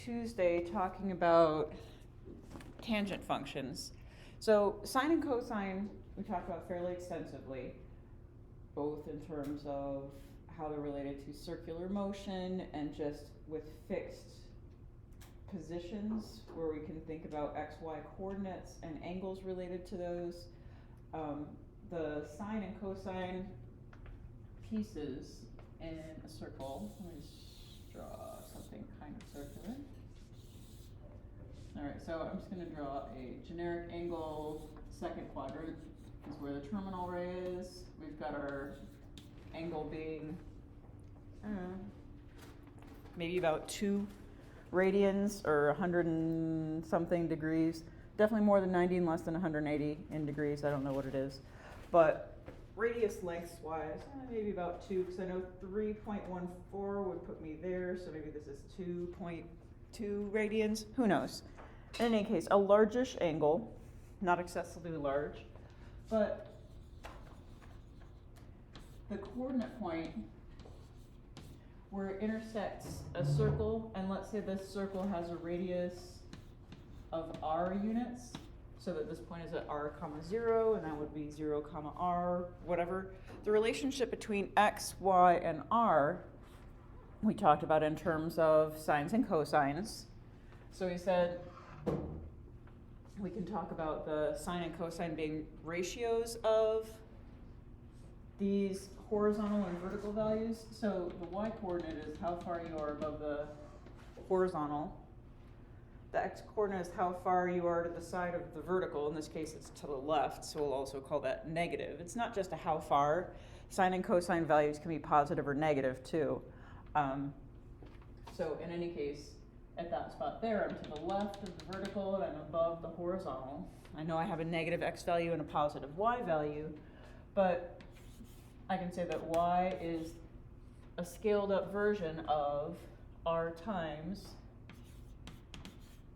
Tuesday talking about tangent functions. So sine and cosine we talked about fairly extensively, both in terms of how they're related to circular motion and just with fixed positions where we can think about x, y coordinates and angles related to those. The sine and cosine pieces in a circle. Let me just draw something kind of circular. All right, so I'm just going to draw a generic angle. Second quadrant is where the terminal ray is. We've got our angle being, I don't know, maybe about 2 radians or 100 and something degrees. Definitely more than 90 and less than 180 in degrees. I don't know what it is. But radius lengths-wise, maybe about 2, because I know 3.14 would put me there, so maybe this is 2.2 radians. Who knows? In any case, a largish angle, not excessively large, but the coordinate point where it intersects a circle, and let's say this circle has a radius of r units, so that this point is at r comma 0, and that would be 0 comma r, whatever. The relationship between x, y, and r we talked about in terms of sines and cosines. So we said we can talk about the sine and cosine being ratios of these horizontal and vertical values. So the y coordinate is how far you are above the horizontal. The x coordinate is how far you are to the side of the vertical. In this case, it's to the left, so we'll also call that negative. It's not just a how far. Sine and cosine values can be positive or negative too. So in any case, at that spot there, I'm to the left of the vertical and I'm above the horizontal. I know I have a negative x value and a positive y value, but I can say that y is a scaled up version of r times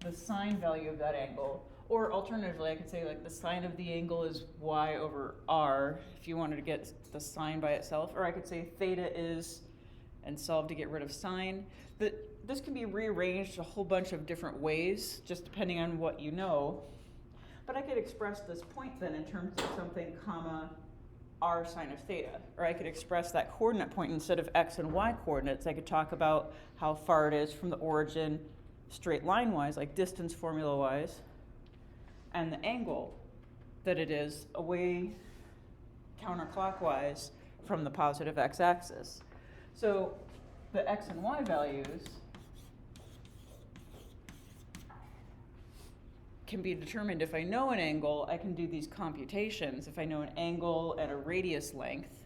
the sine value of that angle. Or alternatively, I could say like the sine of the angle is y over r if you wanted to get the sine by itself. Or I could say theta is, and solve to get rid of sine. This can be rearranged a whole bunch of different ways, just depending on what you know. But I could express this point then in terms of something comma r sine of theta. Or I could express that coordinate point instead of x and y coordinates. I could talk about how far it is from the origin straight line wise, like distance formula wise, and the angle that it is away counterclockwise from the positive x-axis. So the x and y values can be determined. If I know an angle, I can do these computations. If I know an angle and a radius length,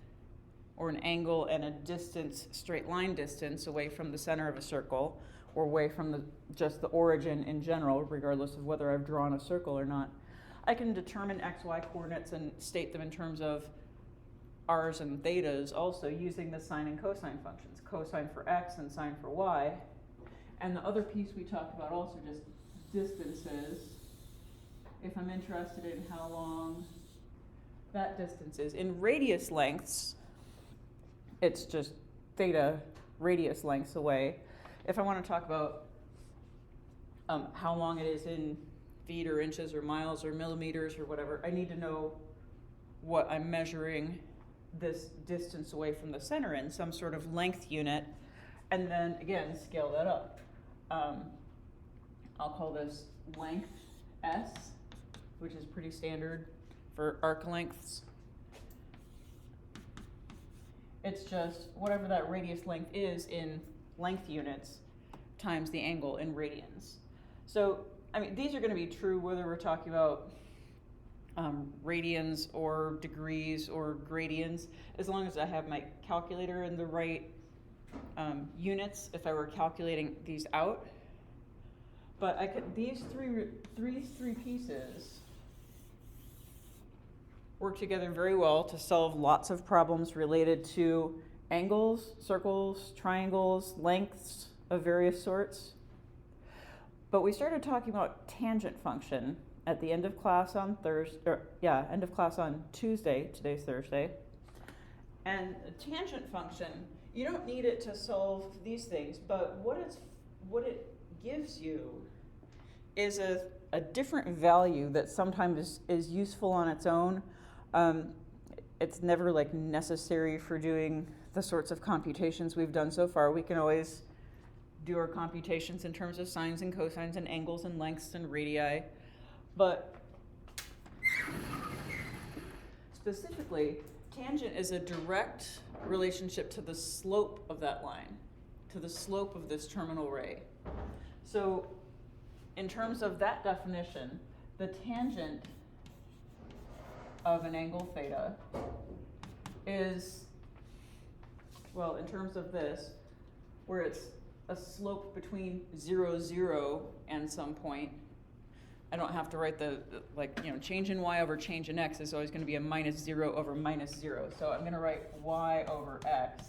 or an angle and a distance, straight line distance away from the center of a circle, or away from just the origin in general, regardless of whether I've drawn a circle or not, I can determine x, y coordinates and state them in terms of r's and thetas also using the sine and cosine functions, cosine for x and sine for y. And the other piece we talked about also just distances, if I'm interested in how long that distance is. In radius lengths, it's just theta radius lengths away. If I want to talk about how long it is in feet or inches or miles or millimeters or whatever, I need to know what I'm measuring this distance away from the center in, some sort of length unit, and then again scale that up. I'll call this length S, which is pretty standard for arc lengths. It's just whatever that radius length is in length units times the angle in radians. So, I mean, these are going to be true whether we're talking about radians or degrees or gradients, as long as I have my calculator in the right units if I were calculating these out. But I could, these three pieces work together very well to solve lots of problems related to angles, circles, triangles, lengths of various sorts. But we started talking about tangent function at the end of class on end of class on Tuesday. Today's Thursday. And a tangent function, you don't need it to solve these things, but what it gives you is a different value that sometimes is useful on its own. It's never like necessary for doing the sorts of computations we've done so far. We can always do our computations in terms of sines and cosines and angles and lengths and radii. But specifically, tangent is a direct relationship to the slope of that line, to the slope of this terminal ray. So in terms of that definition, the tangent of an angle theta is, well, in terms of this, where it's a slope between 0, 0 and some point. I don't have to write change in y over change in x is always going to be a minus 0 over minus 0. So I'm going to write y over x.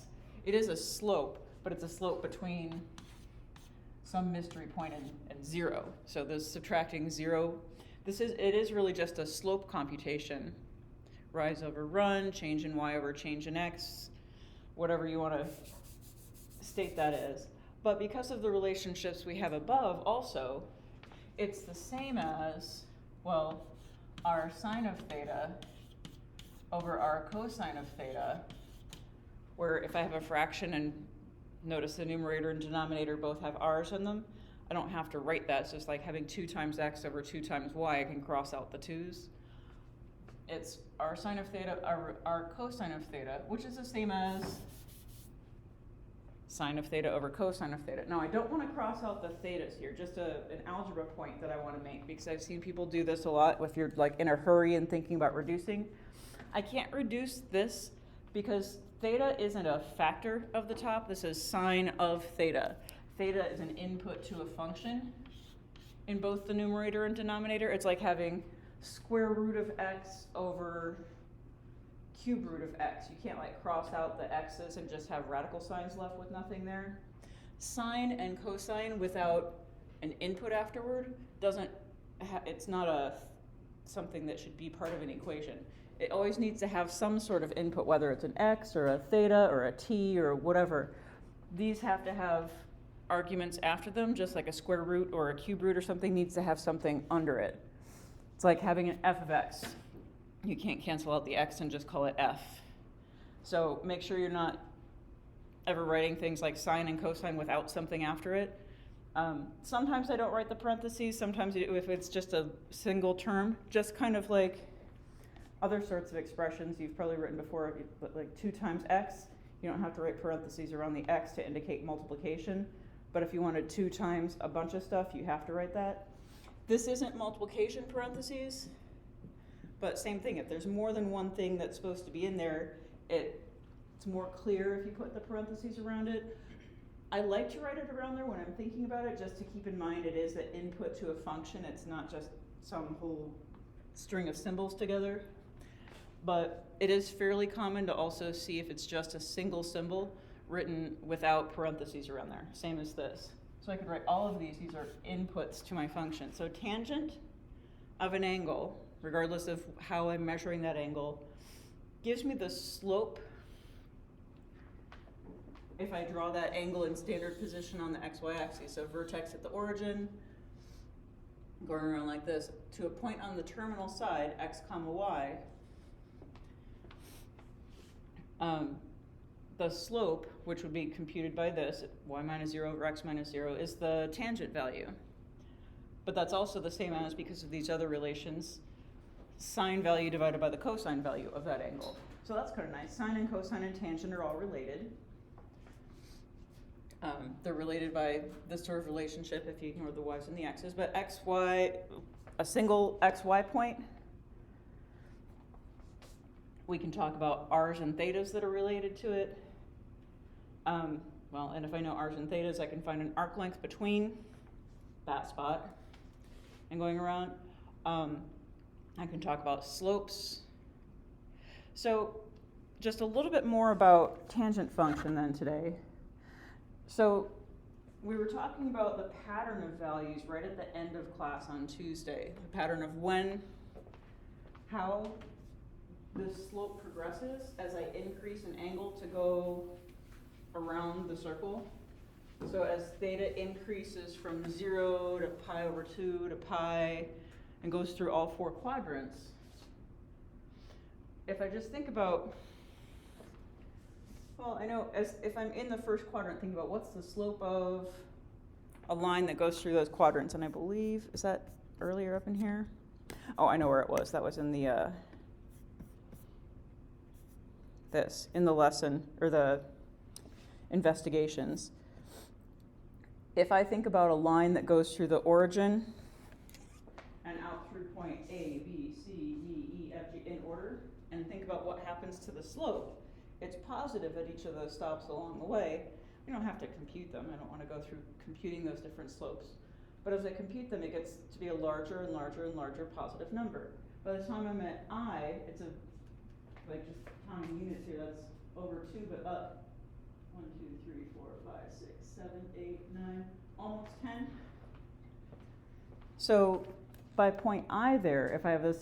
It is a slope, but it's a slope between some mystery point and 0. So this subtracting 0, it is really just a slope computation. Rise over run, change in y over change in x, whatever you want to state that as. But because of the relationships we have above also, it's the same as, well, our sine of theta over our cosine of theta, where if I have a fraction and notice the numerator and denominator both have r's in them, I don't have to write that. It's just like having 2 times x over 2 times y. I can cross out the 2's. It's our sine of theta, our cosine of theta, which is the same as sine of theta over cosine of theta. Now, I don't want to cross out the thetas here, just an algebra point that I want to make, because I've seen people do this a lot if you're like in a hurry and thinking about reducing. I can't reduce this because theta isn't a factor of the top. This is sine of theta. Theta is an input to a function in both the numerator and denominator. It's like having square root of x over cube root of x. You can't like cross out the x's and just have radical signs left with nothing there. Sine and cosine without an input afterward it's not something that should be part of an equation. It always needs to have some sort of input, whether it's an x or a theta or a t or whatever. These have to have arguments after them, just like a square root or a cube root or something needs to have something under it. It's like having an f of x. You can't cancel out the x and just call it f. So make sure you're not ever writing things like sine and cosine without something after it. Sometimes I don't write the parentheses. Sometimes if it's just a single term, just kind of like other sorts of expressions you've probably written before, like 2 times x. You don't have to write parentheses around the x to indicate multiplication. But if you wanted 2 times a bunch of stuff, you have to write that. This isn't multiplication parentheses. But same thing, if there's more than one thing that's supposed to be in there, it's more clear if you put the parentheses around it. I like to write it around there when I'm thinking about it, just to keep in mind it is the input to a function. It's not just some whole string of symbols together. But it is fairly common to also see if it's just a single symbol written without parentheses around there, same as this. So I could write all of these are inputs to my function. So tangent of an angle, regardless of how I'm measuring that angle, gives me the slope if I draw that angle in standard position on the xy axis. So vertex at the origin, going around like this, to a point on the terminal side, x comma y. The slope, which would be computed by this, y minus 0 over x minus 0, is the tangent value. But that's also the same as, because of these other relations, sine value divided by the cosine value of that angle. So that's kind of nice. Sine and cosine and tangent are all related. They're related by this sort of relationship if you ignore the y's and the x's. But xy, a single xy point, we can talk about r's and thetas that are related to it. And if I know r's and thetas, I can find an arc length between that spot and going around. I can talk about slopes. So just a little bit more about tangent function then today. So we were talking about the pattern of values right at the end of class on Tuesday, the pattern of how this slope progresses as I increase an angle to go around the circle. So as theta increases from 0 to pi over 2 to pi and goes through all 4 quadrants, if I just think about, well, I know as if I'm in the first quadrant, think about what's the slope of a line that goes through those quadrants. And I believe, is that earlier up in here? Oh, I know where it was. That was in the, in the lesson, or the investigations. If I think about a line that goes through the origin and out through point A, B, C, D, E, F, G in order, and think about what happens to the slope, it's positive at each of those stops along the way. We don't have to compute them. I don't want to go through computing those different slopes. But as I compute them, it gets to be a larger and larger and larger positive number. By the time I'm at I, it's like just counting units here, that's over 2, but up 1, 2, 3, 4, 5, 6, 7, 8, 9, almost 10. So by point I there, if I have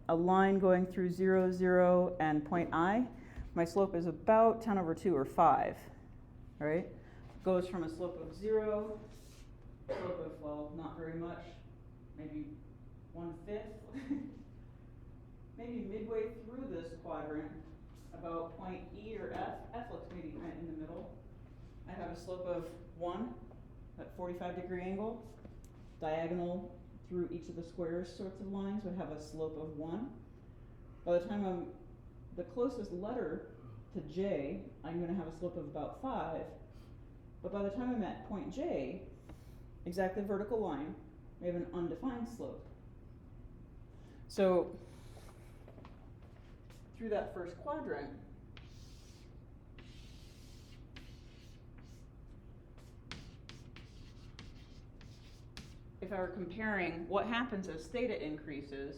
a line going through 0, 0, and point I, my slope is about 10 over 2 or 5, right? Goes from a slope of 0, slope of, well, not very much, maybe 1/5. Maybe midway through this quadrant, about point E or F looks maybe kind of in the middle. I have a slope of 1 at 45-degree angle. Diagonal through each of the squares sorts of lines would have a slope of 1. By the time I'm the closest letter to J, I'm going to have a slope of about 5. But by the time I'm at point J, exactly vertical line, we have an undefined slope. So through that first quadrant, if I were comparing what happens as theta increases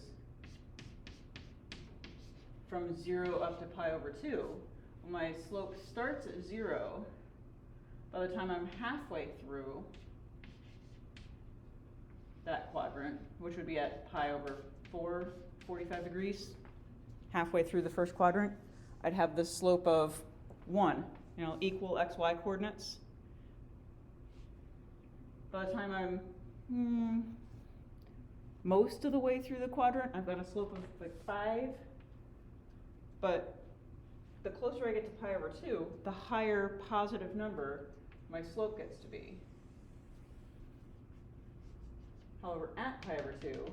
from 0 up to pi over 2, when my slope starts at 0, by the time I'm halfway through that quadrant, which would be at pi over 4, 45 degrees, halfway through the first quadrant, I'd have the slope of 1, equal xy coordinates. By the time I'm most of the way through the quadrant, I've got a slope of like 5. But the closer I get to pi over 2, the higher positive number my slope gets to be. However, at pi over 2,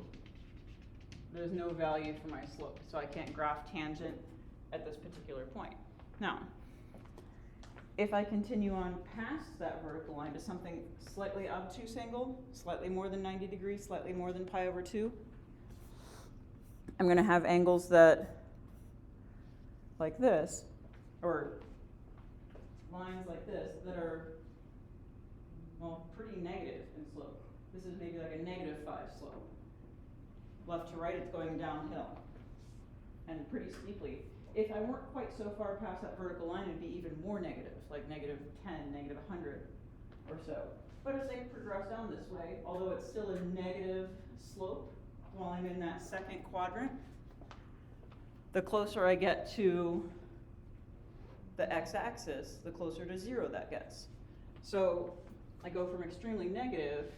there's no value for my slope, so I can't graph tangent at this particular point. Now, if I continue on past that vertical line to something slightly obtuse angle, slightly more than 90 degrees, slightly more than pi over 2, I'm going to have angles that, like this, or lines like this, that are, well, pretty negative in slope. This is maybe like a -5 slope. Left to right, it's going downhill, and pretty steeply. If I weren't quite so far past that vertical line, it'd be even more negative, like -10, -100 or so. But as I progress down this way, although it's still a negative slope while I'm in that second quadrant, the closer I get to the x-axis, the closer to 0 that gets. So I go from extremely negative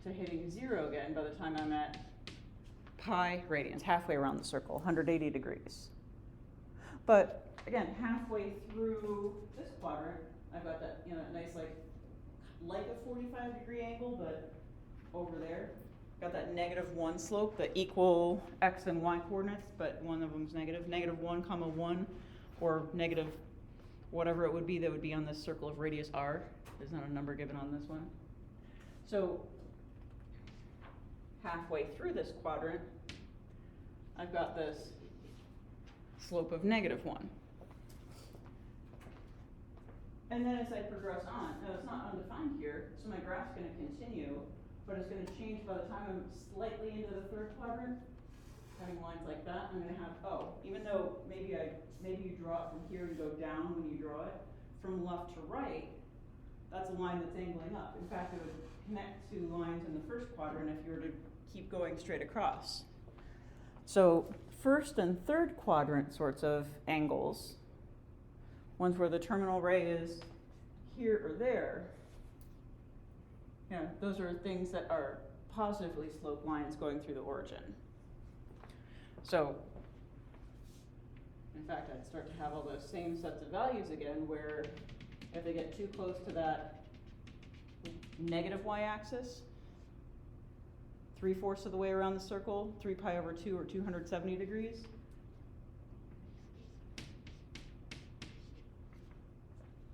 to hitting 0 again by the time I'm at pi radians, halfway around the circle, 180 degrees. But again, halfway through this quadrant, I've got that, nice like a 45-degree angle, but over there, got that -1 slope, the equal x and y coordinates, but one of them's negative, -1, 1, or negative whatever it would be that would be on this circle of radius r. There's not a number given on this one. So halfway through this quadrant, I've got this slope of -1. And then as I progress on, now it's not undefined here, so my graph's going to continue, but it's going to change by the time I'm slightly into the third quadrant. Having lines like that, I'm going to have, even though maybe you draw it from here and go down when you draw it, from left to right, that's a line that's angling up. In fact, it would connect two lines in the first quadrant if you were to keep going straight across. So first and third quadrant sorts of angles, ones where the terminal ray is here or there, you know, those are things that are positively sloped lines going through the origin. So, in fact, I'd start to have all those same sets of values again, where if they get too close to that negative y-axis, 3/4 of the way around the circle, 3 pi over 2 or 270 degrees.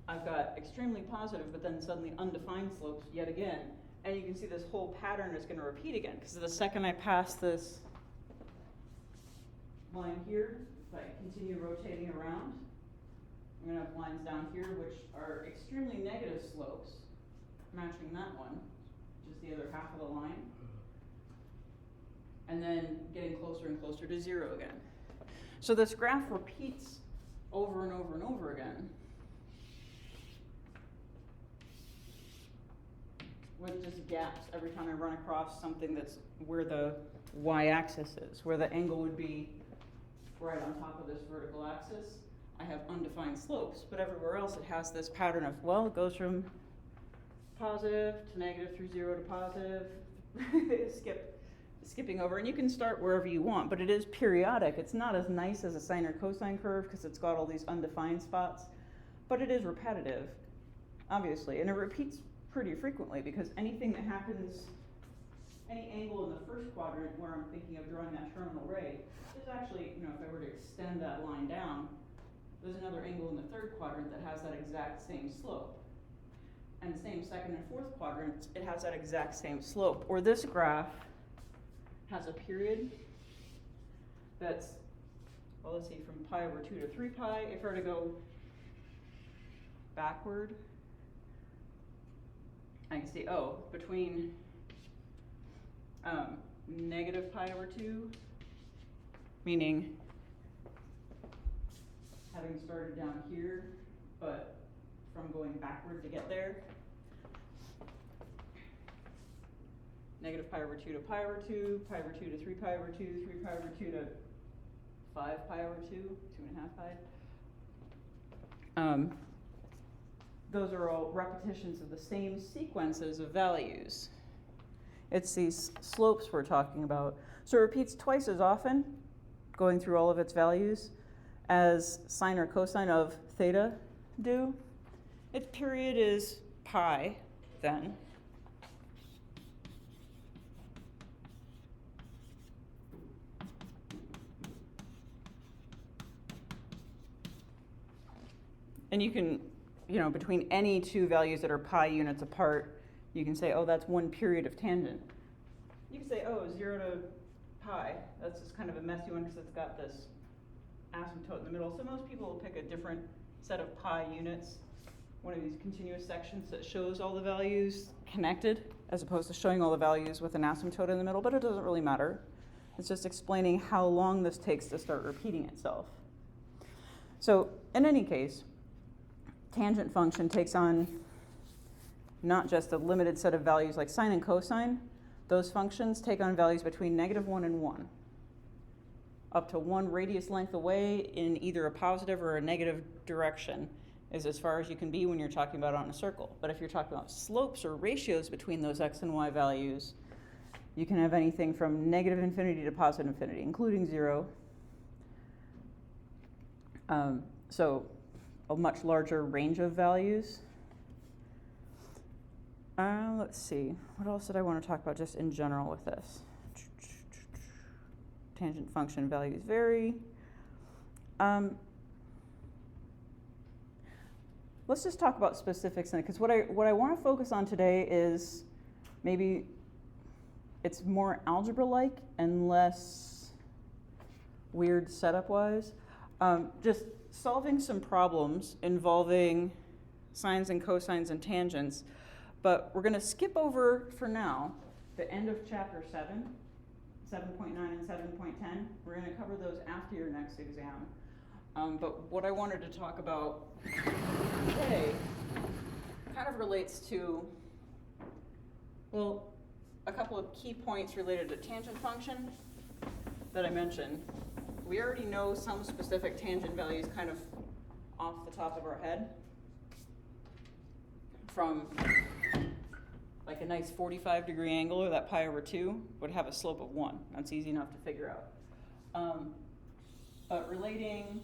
I've got extremely positive, but then suddenly undefined slopes yet again. And you can see this whole pattern is going to repeat again, because the second I pass this line here, if I continue rotating around, I'm going to have lines down here which are extremely negative slopes, matching that one, which is the other half of the line. And then getting closer and closer to 0 again. So this graph repeats over and over and over again, with just gaps every time I run across something that's where the y-axis is, where the angle would be right on top of this vertical axis. I have undefined slopes, but everywhere else it has this pattern of, well, it goes from positive to negative through 0 to positive, skipping over, and you can start wherever you want, but it is periodic. It's not as nice as a sine or cosine curve because it's got all these undefined spots, but it is repetitive, obviously, and it repeats pretty frequently because anything that happens, any angle in the first quadrant where I'm thinking of drawing that terminal ray, is actually, you know, if I were to extend that line down, there's another angle in the third quadrant that has that exact same slope. And the same second and fourth quadrants, it has that exact same slope. Or this graph has a period that's, well, let's see, from pi over 2 to 3 pi. If I were to go backward, I can see, oh, between negative pi over 2, meaning having started down here, but from going backward to get there. Negative pi over 2 to pi over 2, pi over 2 to 3 pi over 2, 3 pi over 2 to 5 pi over 2, 2.5 pi. Those are all repetitions of the same sequences of values. It's these slopes we're talking about. So it repeats twice as often, going through all of its values, as sine or cosine of theta do. Its period is pi, then. And you can, you know, between any two values that are pi units apart, you can say, oh, that's one period of tangent. You can say, oh, 0 to pi. That's just kind of a messy one because it's got this asymptote in the middle. So most people will pick a different set of pi units, one of these continuous sections that shows all the values connected, as opposed to showing all the values with an asymptote in the middle, but it doesn't really matter. It's just explaining how long this takes to start repeating itself. So in any case, tangent function takes on not just a limited set of values like sine and cosine. Those functions take on values between -1 and 1, up to 1 radius length away in either a positive or a negative direction is as far as you can be when you're talking about it on a circle. But if you're talking about slopes or ratios between those x and y values, you can have anything from negative infinity to positive infinity, including 0. So a much larger range of values. Let's see, what else did I want to talk about just in general with this? Tangent function values vary. Let's just talk about specifics in it, because what I want to focus on today is maybe it's more algebra-like and less weird setup-wise. Just solving some problems involving sines and cosines and tangents, but we're going to skip over, for now, the end of chapter 7, 7.9 and 7.10. We're going to cover those after your next exam. But what I wanted to talk about today kind of relates to, well, a couple of key points related to tangent function that I mentioned. We already know some specific tangent values kind of off the top of our head. from like a nice 45-degree angle, or that pi over 2 would have a slope of 1. That's easy enough to figure out. But relating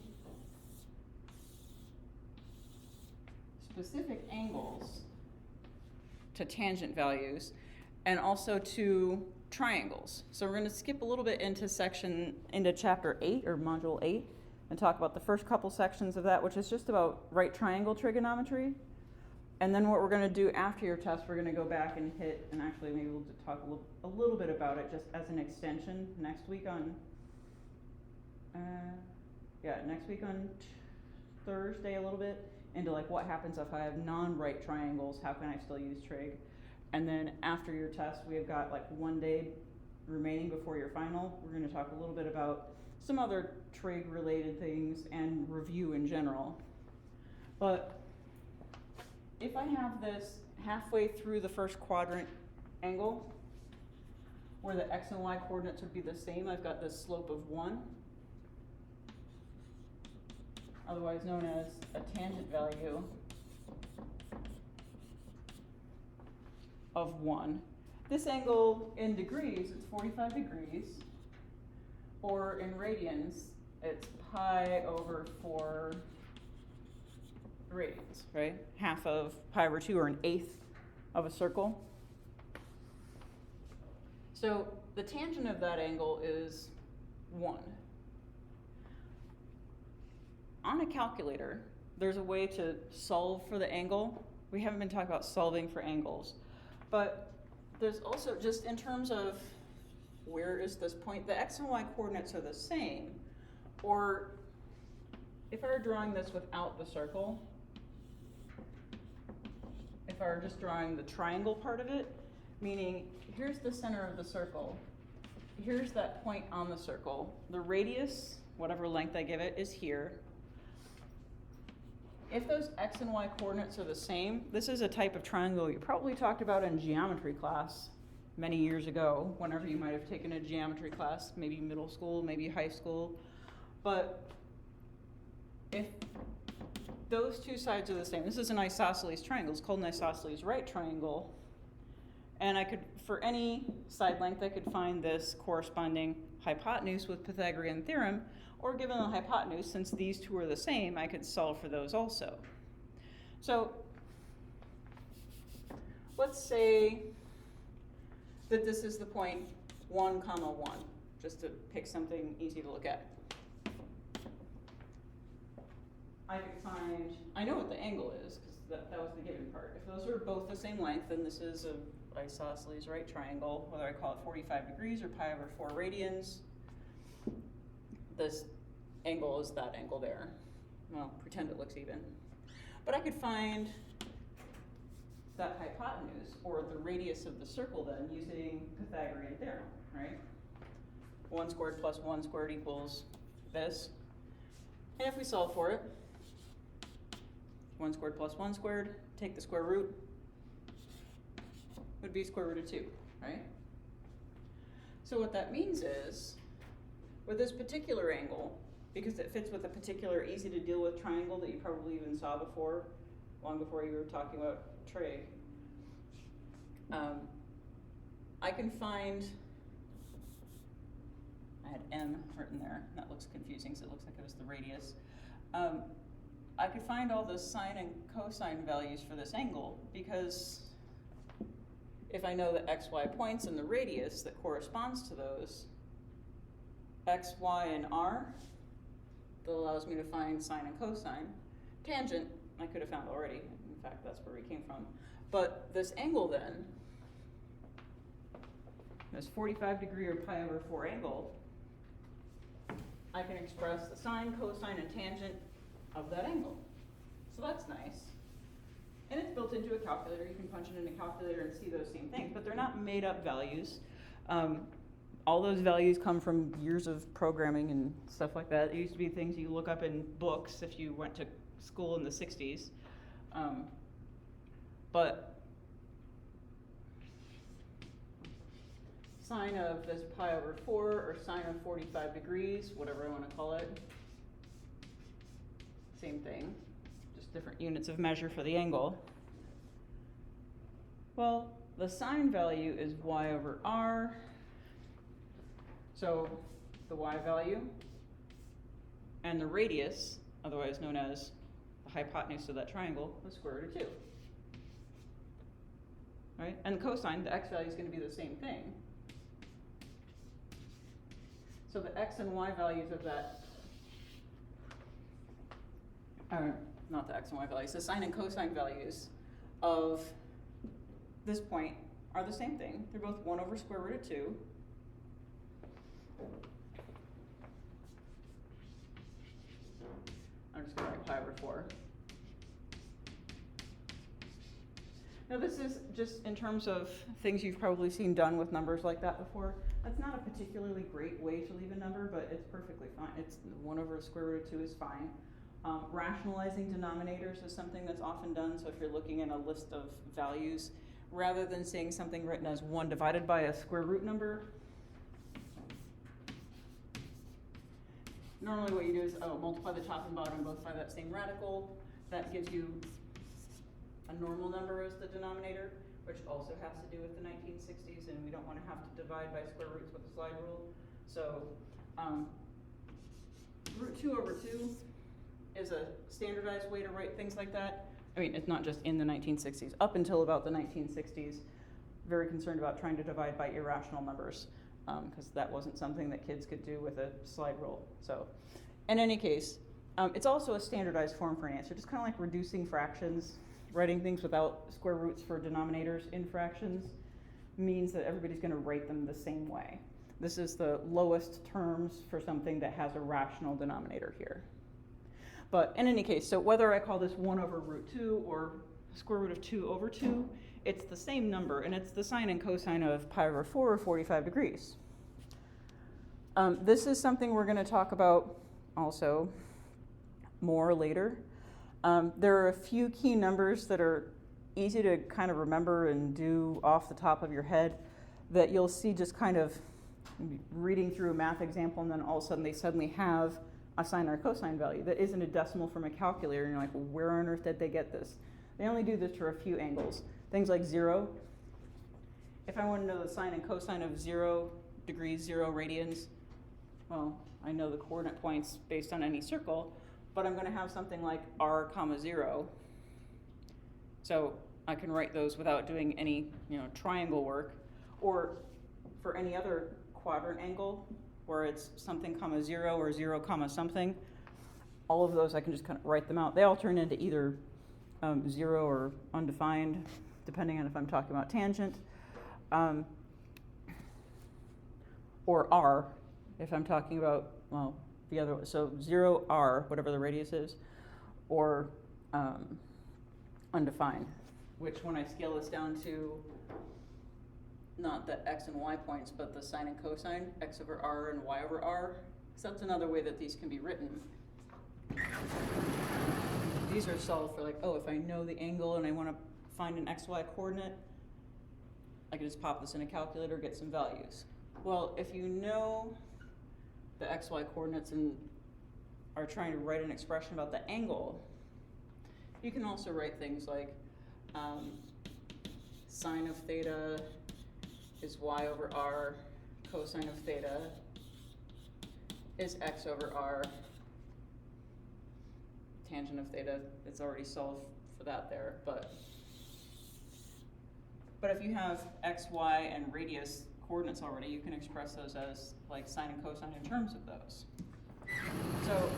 specific angles to tangent values and also to triangles. So we're going to skip a little bit into chapter 8 or module 8 and talk about the first couple sections of that, which is just about right triangle trigonometry. And then what we're going to do after your test, we're going to go back and hit, and actually maybe we'll talk a little bit about it just as an extension next week on Thursday a little bit, into like what happens if I have non-right triangles, how can I still use trig? And then after your test, we've got like 1 day remaining before your final. We're going to talk a little bit about some other trig related things and review in general. But if I have this halfway through the first quadrant angle, where the x and y coordinates would be the same, I've got this slope of 1, otherwise known as a tangent value of 1. This angle in degrees, it's 45 degrees, or in radians, it's pi over 4 radians, right? Half of pi over 2, or an eighth of a circle. So the tangent of that angle is 1. On a calculator, there's a way to solve for the angle. We haven't been talking about solving for angles, but there's also, just in terms of where is this point, the x and y coordinates are the same. Or if I were drawing this without the circle, if I were just drawing the triangle part of it, meaning here's the center of the circle, here's that point on the circle, the radius, whatever length I give it, is here. If those x and y coordinates are the same, this is a type of triangle you probably talked about in geometry class many years ago, whenever you might have taken a geometry class, maybe middle school, maybe high school. But if those two sides are the same, this is an isosceles triangle, it's called an isosceles right triangle, and I could, for any side length, I could find this corresponding hypotenuse with Pythagorean theorem, or given the hypotenuse, since these two are the same, I could solve for those also. So let's say that this is the point 1, 1, just to pick something easy to look at. I could find, I know what the angle is, because that was the given part. If those are both the same length, then this is an isosceles right triangle, whether I call it 45 degrees or pi over 4 radians. This angle is that angle there. Well, pretend it looks even. But I could find that hypotenuse, or the radius of the circle then, using Pythagorean theorem, right? 1 squared plus 1 squared equals this. And if we solve for it, 1 squared plus 1 squared, take the square root, would be square root of 2, right? So what that means is, with this particular angle, because it fits with a particular easy to deal with triangle that you probably even saw before, long before you were talking about trig, I can find, I had m written there, and that looks confusing, so it looks like it was the radius. I could find all the sine and cosine values for this angle, because if I know the xy points and the radius that corresponds to those, x, y, and r, that allows me to find sine and cosine. Tangent, I could have found already. In fact, that's where we came from. But this angle then, this 45 degree or pi over 4 angle, I can express the sine, cosine, and tangent of that angle. So that's nice. And it's built into a calculator. You can punch it in a calculator and see those same things, but they're not made up values. All those values come from years of programming and stuff like that. It used to be things you look up in books if you went to school in the 60s. But sine of this pi over 4, or sine of 45 degrees, whatever I want to call it, same thing, just different units of measure for the angle. Well, the sine value is y over r. So the y value and the radius, otherwise known as the hypotenuse of that triangle, the square root of 2. Right? And the cosine, the x value is going to be the same thing. So the x and y values of that, not the x and y values, the sine and cosine values of this point are the same thing. They're both 1 over square root of 2. I'm just going to write pi over 4. Now this is just in terms of things you've probably seen done with numbers like that before. That's not a particularly great way to leave a number, but it's perfectly fine. It's 1 over square root of 2 is fine. Rationalizing denominators is something that's often done. So if you're looking at a list of values, rather than seeing something written as 1 divided by a square root number, normally what you do is multiply the top and bottom both by that same radical. That gives you a normal number as the denominator, which also has to do with the 1960s, and we don't want to have to divide by square roots with the slide rule. So root 2 over 2 is a standardized way to write things like that. I mean, it's not just in the 1960s. Up until about the 1960s, very concerned about trying to divide by irrational numbers, because that wasn't something that kids could do with a slide rule. So in any case, it's also a standardized form for an answer, just kind of like reducing fractions. Writing things without square roots for denominators in fractions means that everybody's going to write them the same way. This is the lowest terms for something that has a rational denominator here. But in any case, so whether I call this 1 over root 2 or square root of 2 over 2, it's the same number, and it's the sine and cosine of pi over 4 or 45 degrees. This is something we're going to talk about also more later. There are a few key numbers that are easy to kind of remember and do off the top of your head that you'll see just kind of reading through a math example, and then all of a sudden they suddenly have a sine or a cosine value that isn't a decimal from a calculator, and you're like, well, where on earth did they get this? They only do this for a few angles. Things like 0. If I want to know the sine and cosine of 0 degrees, 0 radians, well, I know the coordinate points based on any circle, but I'm going to have something like r comma 0. So I can write those without doing any triangle work. Or for any other quadrant angle where it's something comma 0 or 0 comma something, all of those I can just kind of write them out. They all turn into either 0 or undefined, depending on if I'm talking about tangent, or r if I'm talking about, well, the other, so 0r, whatever the radius is, or undefined, which when I scale this down to not the x and y points, but the sine and cosine, x over r and y over r, so that's another way that these can be written. These are solved for like, if I know the angle and I want to find an xy coordinate, I can just pop this in a calculator, get some values. Well, if you know the xy coordinates and are trying to write an expression about the angle, you can also write things like sine of theta is y over r, cosine of theta is x over r, tangent of theta, it's already solved for that there, but if you have x, y, and radius coordinates already, you can express those as like sine and cosine in terms of those. So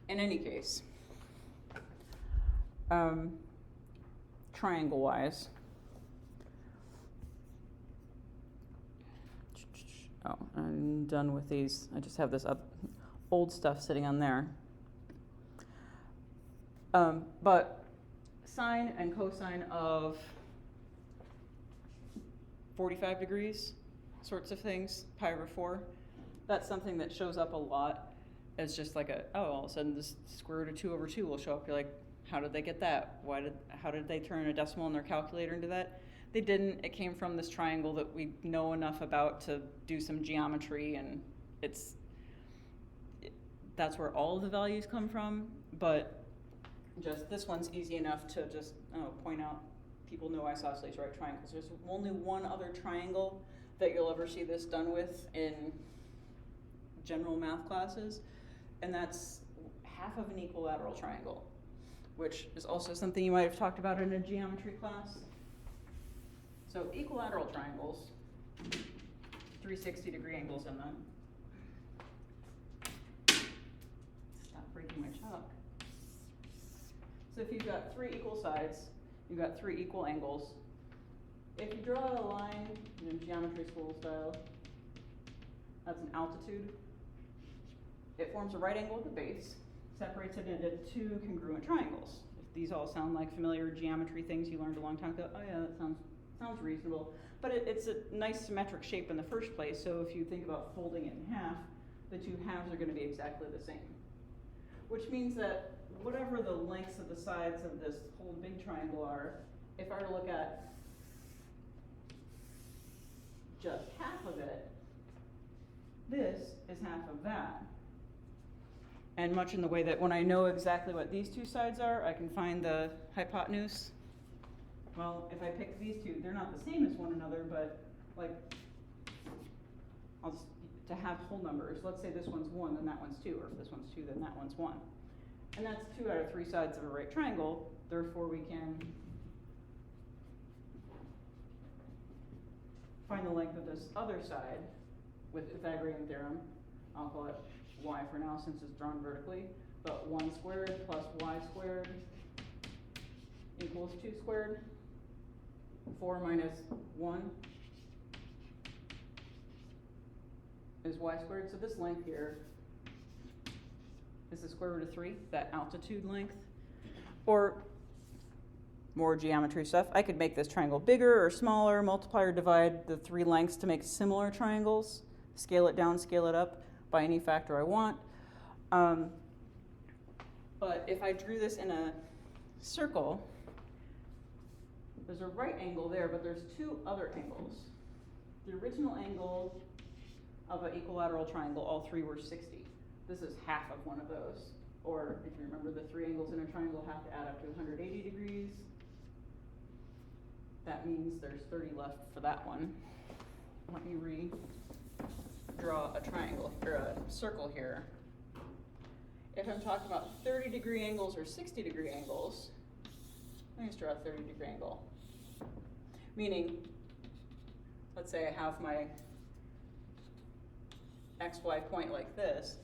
in any case, triangle-wise, I'm done with these. I just have this old stuff sitting on there. But sine and cosine of 45 degrees sorts of things, pi over 4, that's something that shows up a lot as just like all of a sudden this square root of 2 over 2 will show up. You're like, how did they get that? How did they turn a decimal in their calculator into that? They didn't. It came from this triangle that we know enough about to do some geometry, and that's where all of the values come from. But Just this one's easy enough to just point out. People know isosceles right triangles. There's only one other triangle that you'll ever see this done with in general math classes, and that's half of an equilateral triangle, which is also something you might have talked about in a geometry class. So equilateral triangles, 360-degree angles in them. Stop breaking my chalk. So if you've got three equal sides, you've got three equal angles. If you draw a line in geometry school style, that's an altitude. It forms a right angle at the base, separates it into two congruent triangles. If these all sound like familiar geometry things you learned a long time ago, oh yeah, that sounds reasonable. But it's a nice symmetric shape in the first place, so if you think about folding it in half, the two halves are going to be exactly the same. Which means that whatever the lengths of the sides of this whole big triangle are, if I were to look at just half of it, this is half of that. And much in the way that when I know exactly what these two sides are, I can find the hypotenuse. Well, if I pick these two, they're not the same as one another, but like, to have whole numbers, let's say this one's 1, then that one's 2, or if this one's 2, then that one's 1. And that's 2 out of 3 sides of a right triangle, therefore we can find the length of this other side with Pythagorean theorem. I'll call it y for now since it's drawn vertically, but 1 squared plus y squared equals 2 squared. 4 minus 1 is y squared. So this length here is the square root of 3, that altitude length. Or more geometry stuff, I could make this triangle bigger or smaller, multiply or divide the 3 lengths to make similar triangles, scale it down, scale it up by any factor I want. But if I drew this in a circle, there's a right angle there, but there's 2 other angles. The original angle of an equilateral triangle, all 3 were 60. This is half of one of those. Or if you remember, the 3 angles in a triangle have to add up to 180 degrees. That means there's 30 left for that one. Let me redraw a triangle, or a circle here. If I'm talking about 30-degree angles or 60-degree angles, let me just draw a 30-degree angle. Meaning, let's say I have my XY point like this,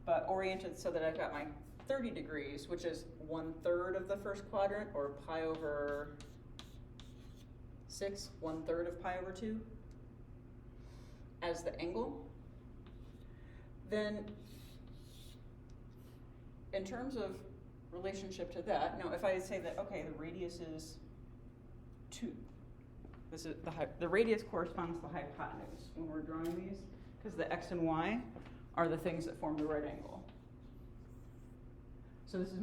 but oriented so that I've got my 30 degrees, which is 1/3 of the first quadrant, or pi over 6, 1/3 of pi over 2, as the angle. Then, in terms of relationship to that, now if I say that, okay, the radius is 2, this is the radius corresponds to the hypotenuse when we're drawing these, because the x and y are the things that form the right angle. So this is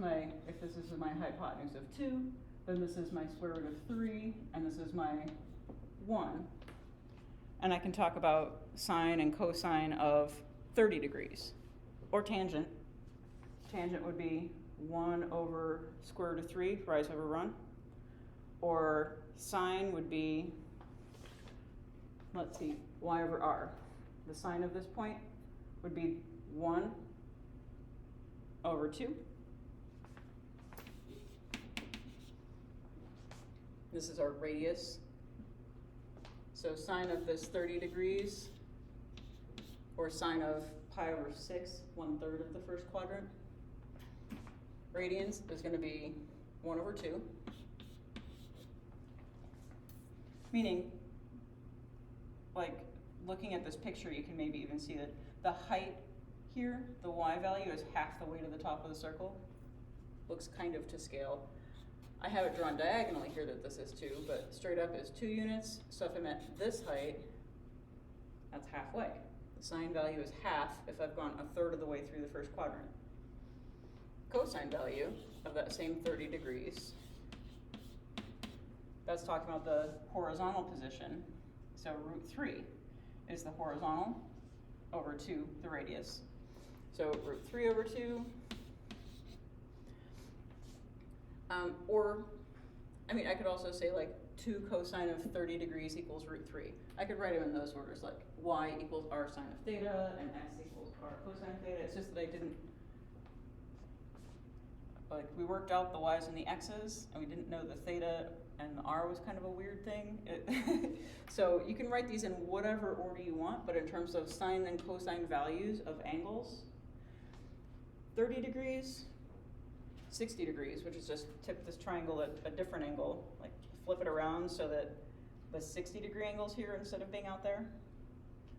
if this is my hypotenuse of 2, then this is my square root of 3, and this is my 1. And I can talk about sine and cosine of 30 degrees, or tangent. Tangent would be 1 over square root of 3, rise over run. Or sine would be, let's see, y over r. The sine of this point would be 1 over 2. This is our radius. So sine of this 30 degrees, or sine of pi over 6, 1/3 of the first quadrant, radians is going to be 1 over 2. Meaning, like, looking at this picture, you can maybe even see that the height here, the y value, is half the way to the top of the circle. Looks kind of to scale. I have it drawn diagonally here that this is 2, but straight up is 2 units. So if I meant this height, that's halfway. The sine value is half if I've gone 1/3 of the way through the first quadrant. Cosine value of that same 30 degrees, that's talking about the horizontal position. So root 3 is the horizontal over 2, the radius. So root 3 over 2 Or, I mean, I could also say like 2 cosine of 30 degrees equals root 3. I could write them in those orders, like y equals r sine of theta and x equals r cosine of theta. It's just that I didn't, like, we worked out the y's and the x's, and we didn't know the theta, and the r was kind of a weird thing. So you can write these in whatever order you want, but in terms of sine and cosine values of angles, 30 degrees, 60 degrees, which is just tip this triangle at a different angle, like flip it around so that the 60-degree angle's here instead of being out there.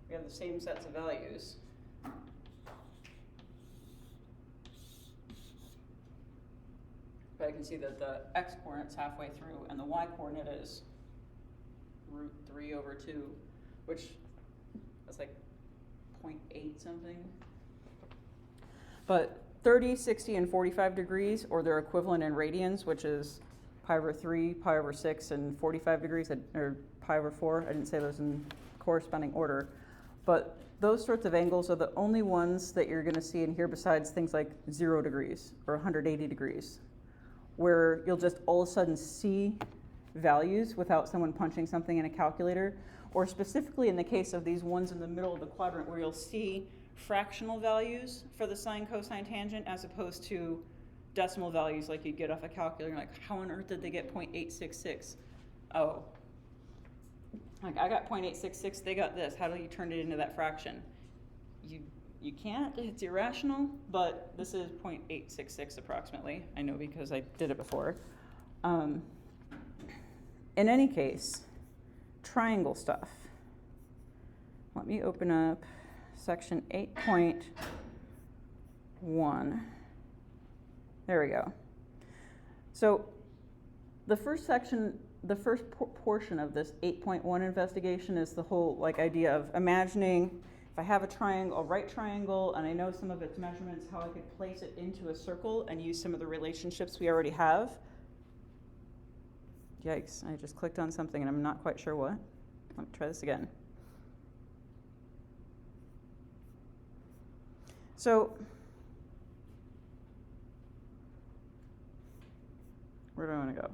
We have the same sets of values. But I can see that the x-coordinate's halfway through, and the y-coordinate is root 3 over 2, which is like 0.8 something. But 30, 60, and 45 degrees, or their equivalent in radians, which is pi over 3, pi over 6, and 45 degrees, or pi over 4. I didn't say those in corresponding order. But those sorts of angles are the only ones that you're going to see in here besides things like 0 degrees or 180 degrees, where you'll just all of a sudden see values without someone punching something in a calculator, or specifically in the case of these ones in the middle of the quadrant where you'll see fractional values for the sine, cosine, tangent, as opposed to decimal values like you'd get off a calculator. Like, how on earth did they get 0.866? Oh, like I got 0.866, they got this. How do you turn it into that fraction? You can't, it's irrational, but this is 0.866 approximately. I know because I did it before. In any case, triangle stuff. Let me open up section 8.1. There we go. So the first section, the first portion of this 8.1 investigation is the whole idea of imagining if I have a triangle, a right triangle, and I know some of its measurements, how I could place it into a circle and use some of the relationships we already have. Yikes, I just clicked on something and I'm not quite sure what. Let me try this again. So, where do I want to go?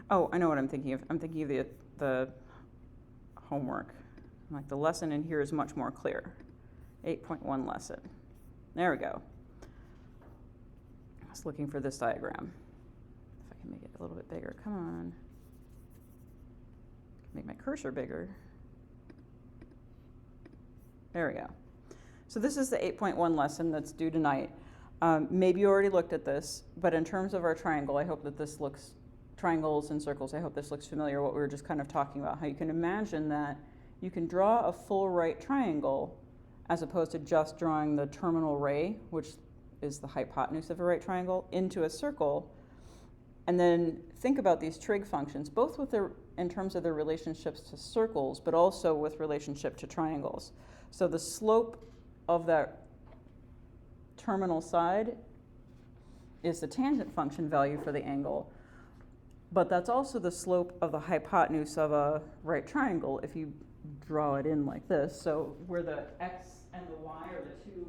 Oh, I know what I'm thinking of. I'm thinking of the homework. Like, the lesson in here is much more clear. 8.1 lesson. There we go. I was looking for this diagram. If I can make it a little bit bigger. Come on. Make my cursor bigger. There we go. So this is the 8.1 lesson that's due tonight. Maybe you already looked at this, but in terms of our triangle, I hope that this looks, triangles and circles, I hope this looks familiar, what we were just kind of talking about, how you can imagine that you can draw a full right triangle as opposed to just drawing the terminal ray, which is the hypotenuse of a right triangle, into a circle, and then think about these trig functions, both with their, in terms of their relationships to circles, but also with relationship to triangles. So the slope of that terminal side is the tangent function value for the angle, but that's also the slope of the hypotenuse of a right triangle if you draw it in like this. So where the x and the y are the two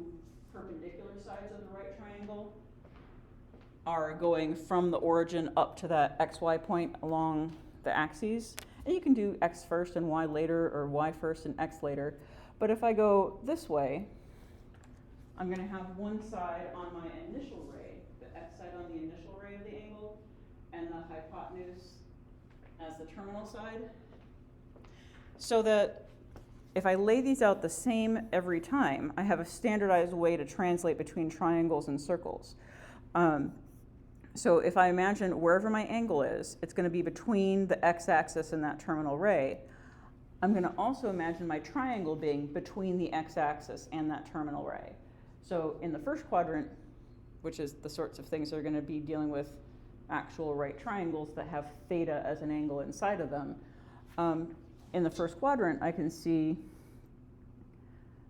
perpendicular sides of the right triangle are going from the origin up to that xy point along the axes. And you can do x first and y later, or y first and x later. But if I go this way, I'm going to have one side on my initial ray, the x side on the initial ray of the angle, and the hypotenuse as the terminal side. So that if I lay these out the same every time, I have a standardized way to translate between triangles and circles. So if I imagine wherever my angle is, it's going to be between the x-axis and that terminal ray. I'm going to also imagine my triangle being between the x-axis and that terminal ray. So in the first quadrant, which is the sorts of things that are going to be dealing with actual right triangles that have theta as an angle inside of them, in the first quadrant, I can see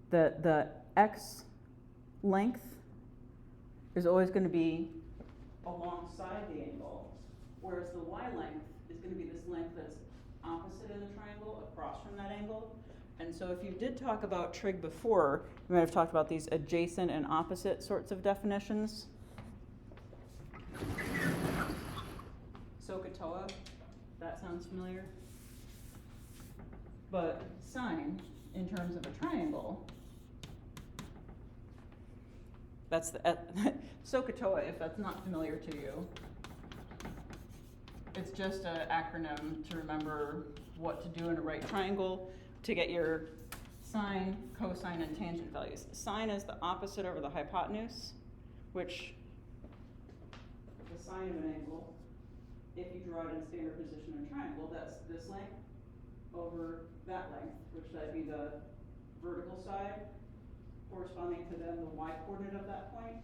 that the x length is always going to be alongside the angle, whereas the y length is going to be this length that's opposite in the triangle, across from that angle. And so if you did talk about trig before, you might have talked about these adjacent and opposite sorts of definitions. SOHCAHTOA, that sounds familiar. But sine, in terms of a triangle, that's the SOHCAHTOA, if that's not familiar to you. It's just an acronym to remember what to do in a right triangle to get your sine, cosine, and tangent values. Sine is the opposite over the hypotenuse, which the sine of an angle, if you draw it in standard position in a triangle, that's this length over that length, which that'd be the vertical side, corresponding to then the y-coordinate of that point,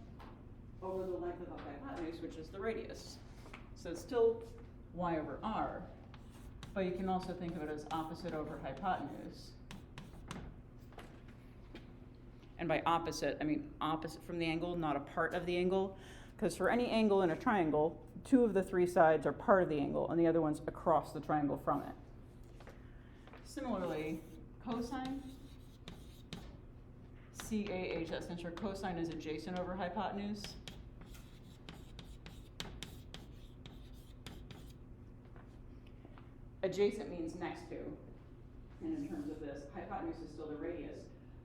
over the length of the hypotenuse, which is the radius. So it's still y over r, but you can also think of it as opposite over hypotenuse. And by opposite, I mean opposite from the angle, not a part of the angle, because for any angle in a triangle, two of the three sides are part of the angle, and the other one's across the triangle from it. Similarly, cosine, CAH, since your cosine is adjacent over hypotenuse. Adjacent means next to, and in terms of this, hypotenuse is still the radius.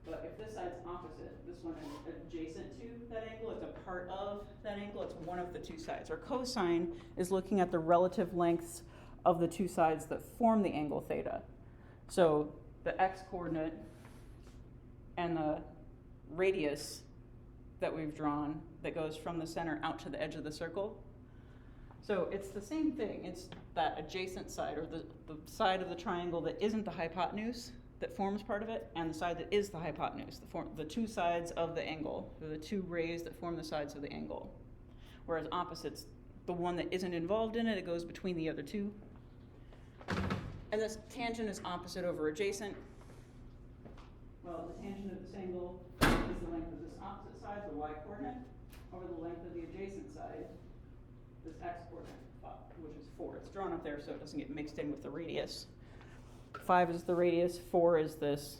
But if this side's opposite, this one is adjacent to that angle, it's a part of that angle, it's one of the two sides. Or cosine is looking at the relative lengths of the two sides that form the angle theta. So the x-coordinate and the radius that we've drawn that goes from the center out to the edge of the circle. So it's the same thing. It's that adjacent side, or the side of the triangle that isn't the hypotenuse that forms part of it, and the side that is the hypotenuse, the two sides of the angle, or the two rays that form the sides of the angle. Whereas opposites, the one that isn't involved in it, it goes between the other two. And this tangent is opposite over adjacent. Well, the tangent of this angle is the length of this opposite side, the y-coordinate, over the length of the adjacent side, this x-coordinate, which is 4. It's drawn up there so it doesn't get mixed in with the radius. 5 is the radius, 4 is this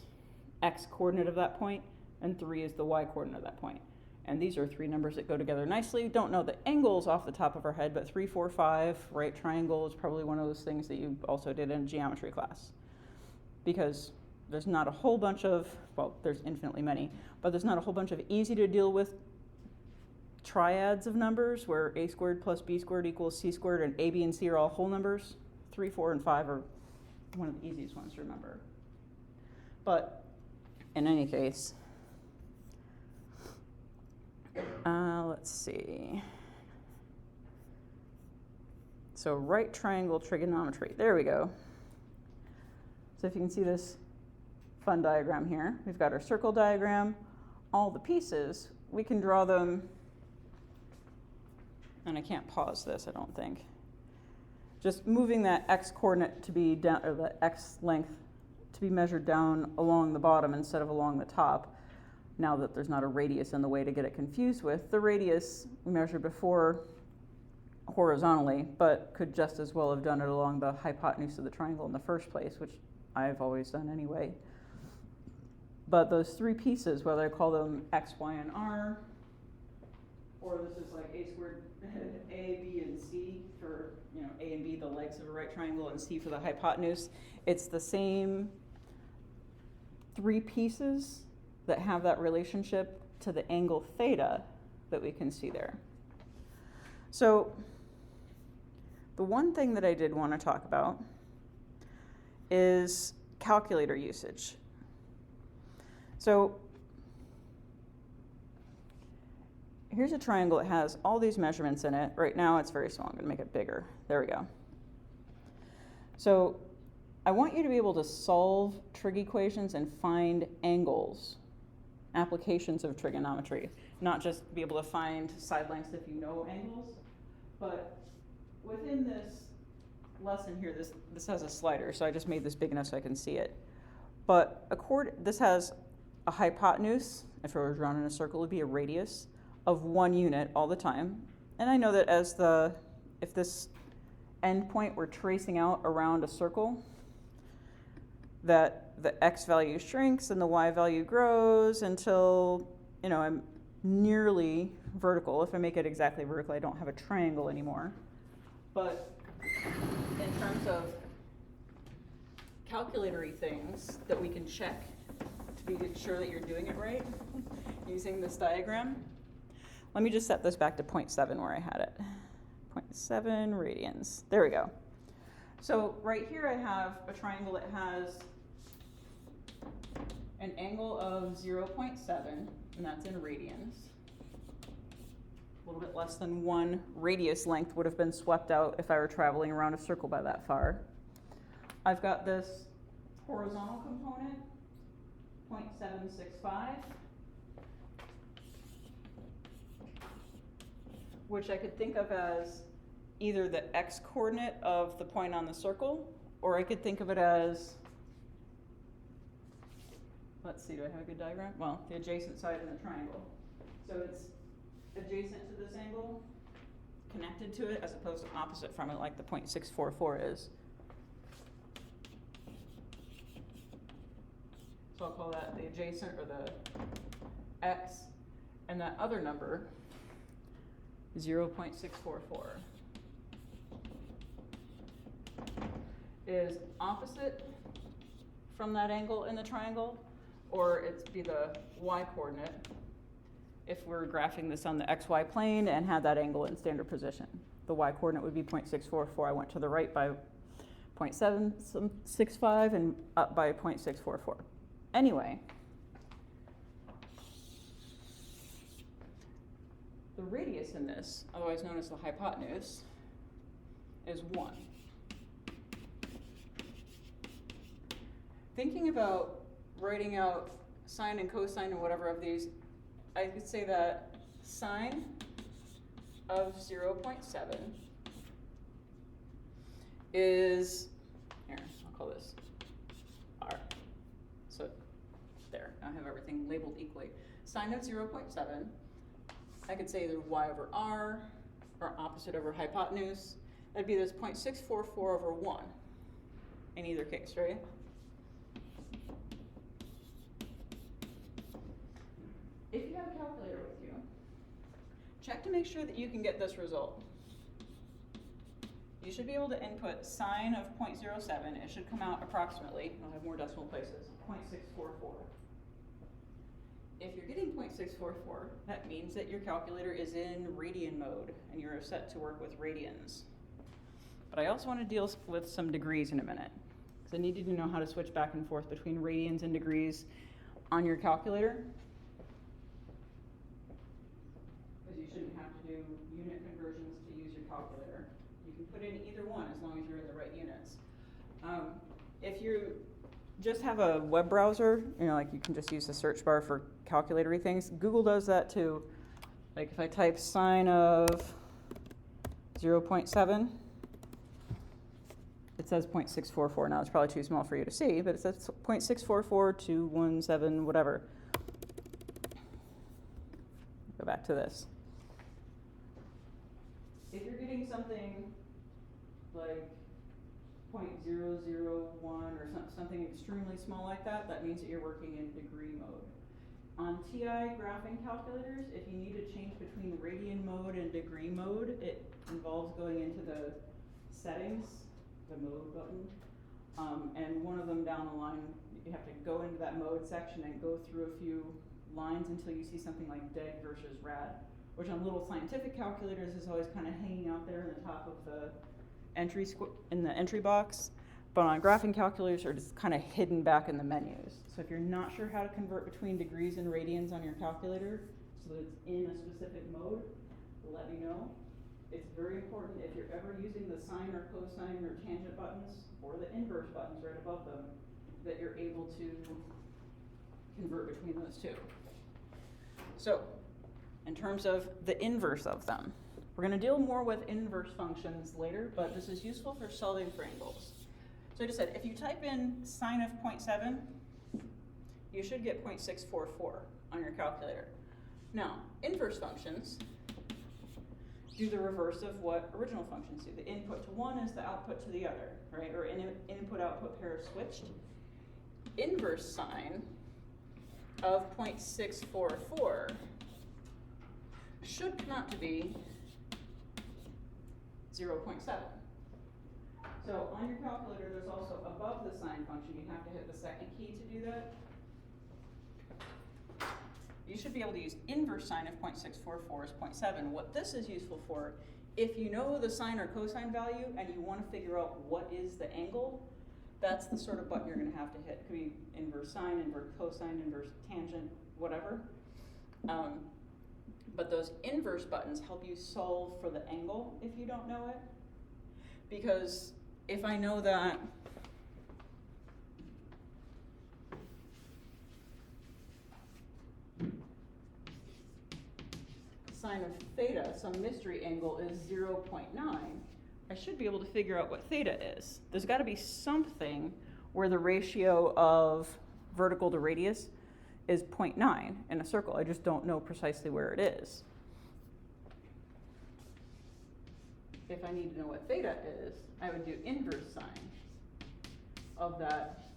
x-coordinate of that point, and 3 is the y-coordinate of that point. And these are three numbers that go together nicely. Don't know the angles off the top of our head, but 3, 4, 5, right triangle is probably one of those things that you also did in geometry class. Because there's not a whole bunch of, well, there's infinitely many, but there's not a whole bunch of easy to deal with triads of numbers where a squared plus b squared equals c squared, and a, b, and c are all whole numbers. 3, 4, and 5 are one of the easiest ones to remember. But in any case, let's see. So right triangle trigonometry, there we go. So if you can see this fun diagram here, we've got our circle diagram, all the pieces, we can draw them, and I can't pause this, I don't think. Just moving that x-coordinate to be down, or the x length to be measured down along the bottom instead of along the top. Now that there's not a radius in the way to get it confused with. The radius we measured before horizontally, but could just as well have done it along the hypotenuse of the triangle in the first place, which I've always done anyway. But those three pieces, whether I call them x, y, and r, or this is like a squared, a, b, and c for, you know, a and b, the legs of a right triangle, and c for the hypotenuse. It's the same three pieces that have that relationship to the angle theta that we can see there. So the one thing that I did want to talk about is calculator usage. So here's a triangle that has all these measurements in it. Right now it's very small. I'm going to make it bigger. There we go. So I want you to be able to solve trig equations and find angles, applications of trigonometry, not just be able to find side lengths if you know angles, but within this lesson here, this has a slider, so I just made this big enough so I can see it. But this has a hypotenuse, if it were drawn in a circle, it would be a radius of 1 unit all the time. And I know that if this endpoint were tracing out around a circle, that the x value shrinks and the y value grows until, I'm nearly vertical. If I make it exactly vertical, I don't have a triangle anymore. But in terms of calculatory things that we can check to be sure that you're doing it right using this diagram, let me just set this back to 0.7 where I had it. 0.7 radians. There we go. So right here I have a triangle that has an angle of 0.7, and that's in radians. A little bit less than 1 radius length would have been swept out if I were traveling around a circle by that far. I've got this horizontal component, 0.765, which I could think of as either the x-coordinate of the point on the circle, or I could think of it as, let's see, do I have a good diagram? Well, the adjacent side in the triangle. So it's adjacent to this angle, connected to it, as opposed to opposite from it, like the 0.644 is. So I'll call that the adjacent, or the x, and that other number, 0.644, is opposite from that angle in the triangle, or it'd be the y-coordinate if we're graphing this on the xy plane and had that angle in standard position. The y-coordinate would be 0.644. I went to the right by 0.765 and up by 0.644. Anyway, the radius in this, otherwise known as the hypotenuse, is 1. Thinking about writing out sine and cosine and whatever of these, I could say that sine of 0.7 is, here, I'll call this r. So there, now I have everything labeled equally. Sine of 0.7, I could say either y over r or opposite over hypotenuse. That'd be this 0.644 over 1 in either case, right? If you have a calculator with you, check to make sure that you can get this result. You should be able to input sine of 0.07. It should come out approximately, I'll have more decimal places, 0.644. If you're getting 0.644, that means that your calculator is in radian mode and you're set to work with radians. But I also want to deal with some degrees in a minute, because I need you to know how to switch back and forth between radians and degrees on your calculator. You shouldn't have to do unit conversions to use your calculator. You can put in either one as long as you're in the right units. If you just have a web browser, like you can just use the search bar for calculatory things. Google does that too. Like if I type sine of 0.7, it says 0.644. Now it's probably too small for you to see, but it says 0.644, whatever. Go back to this. If you're getting something like 0.001 or something extremely small like that, that means that you're working in degree mode. On TI graphing calculators, if you need to change between radian mode and degree mode, it involves going into the settings, the mode button, and one of them down the line, you have to go into that mode section and go through a few lines until you see something like deg versus rad, which on little scientific calculators is always kind of hanging out there in the top of the entry box, but on graphing calculators are just kind of hidden back in the menus. So if you're not sure how to convert between degrees and radians on your calculator so that it's in a specific mode, let me know. It's very important if you're ever using the sine or cosine or tangent buttons or the inverse buttons right above them, that you're able to convert between those two. So, in terms of the inverse of them, we're going to deal more with inverse functions later, but this is useful for solving for angles. So I just said, if you type in sine of 0.7, you should get 0.644 on your calculator. Now, inverse functions do the reverse of what original functions do. The input to one is the output to the other, right? Or input-output pair switched. inverse sine of 0.644 should come out to be 0.7. So on your calculator, there's also above the sine function, you have to hit the second key to do that. You should be able to use inverse sine of 0.644 as 0.7. What this is useful for, if you know the sine or cosine value and you want to figure out what is the angle, that's the sort of button you're going to have to hit. It could be inverse sine, inverse cosine, inverse tangent, whatever. But those inverse buttons help you solve for the angle if you don't know it. Because if I know that sine of theta, some mystery angle, is 0.9, I should be able to figure out what theta is. There's got to be something where the ratio of vertical to radius is 0.9 in a circle. I just don't know precisely where it is. If I need to know what theta is, I would do inverse sine of that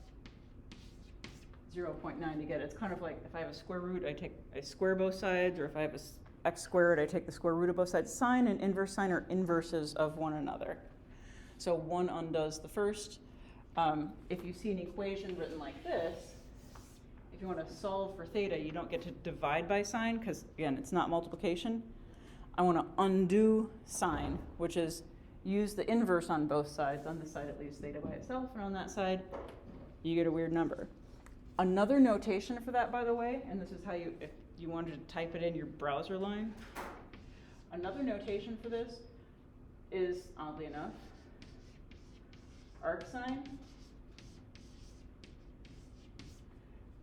0.9 to get it. It's kind of like if I have a square root, I square both sides, or if I have a x squared, I take the square root of both sides. Sine and inverse sine are inverses of one another. So one undoes the first. If you see an equation written like this, if you want to solve for theta, you don't get to divide by sine because, again, it's not multiplication. I want to undo sine, which is use the inverse on both sides. On this side, it leaves theta by itself, and on that side, you get a weird number. Another notation for that, by the way, and this is how you, if you wanted to type it in your browser line, another notation for this is, oddly enough, arcsine.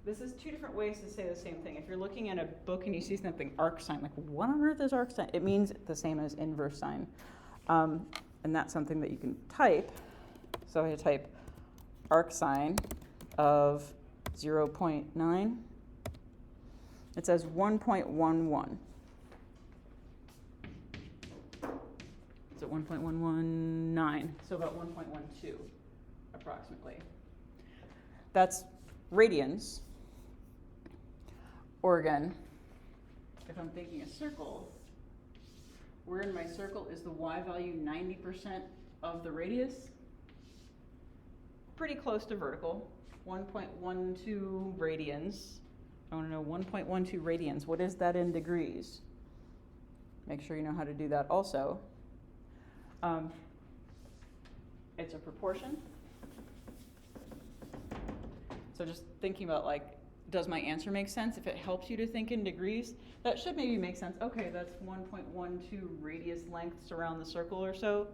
This is two different ways to say the same thing. If you're looking at a book and you see something arcsine, like what on earth is arcsine? It means the same as inverse sine. And that's something that you can type. So I type arcsine of 0.9. It says 1.11. Is it 1.119? So about 1.12 approximately. That's radians. Or again, if I'm thinking a circle, where in my circle is the y value 90% of the radius? Pretty close to vertical, 1.12 radians. I want to know 1.12 radians. What is that in degrees? Make sure you know how to do that also. It's a proportion. So just thinking about, like, does my answer make sense? If it helps you to think in degrees, that should maybe make sense. Okay, that's 1.12 radius lengths around the circle or so.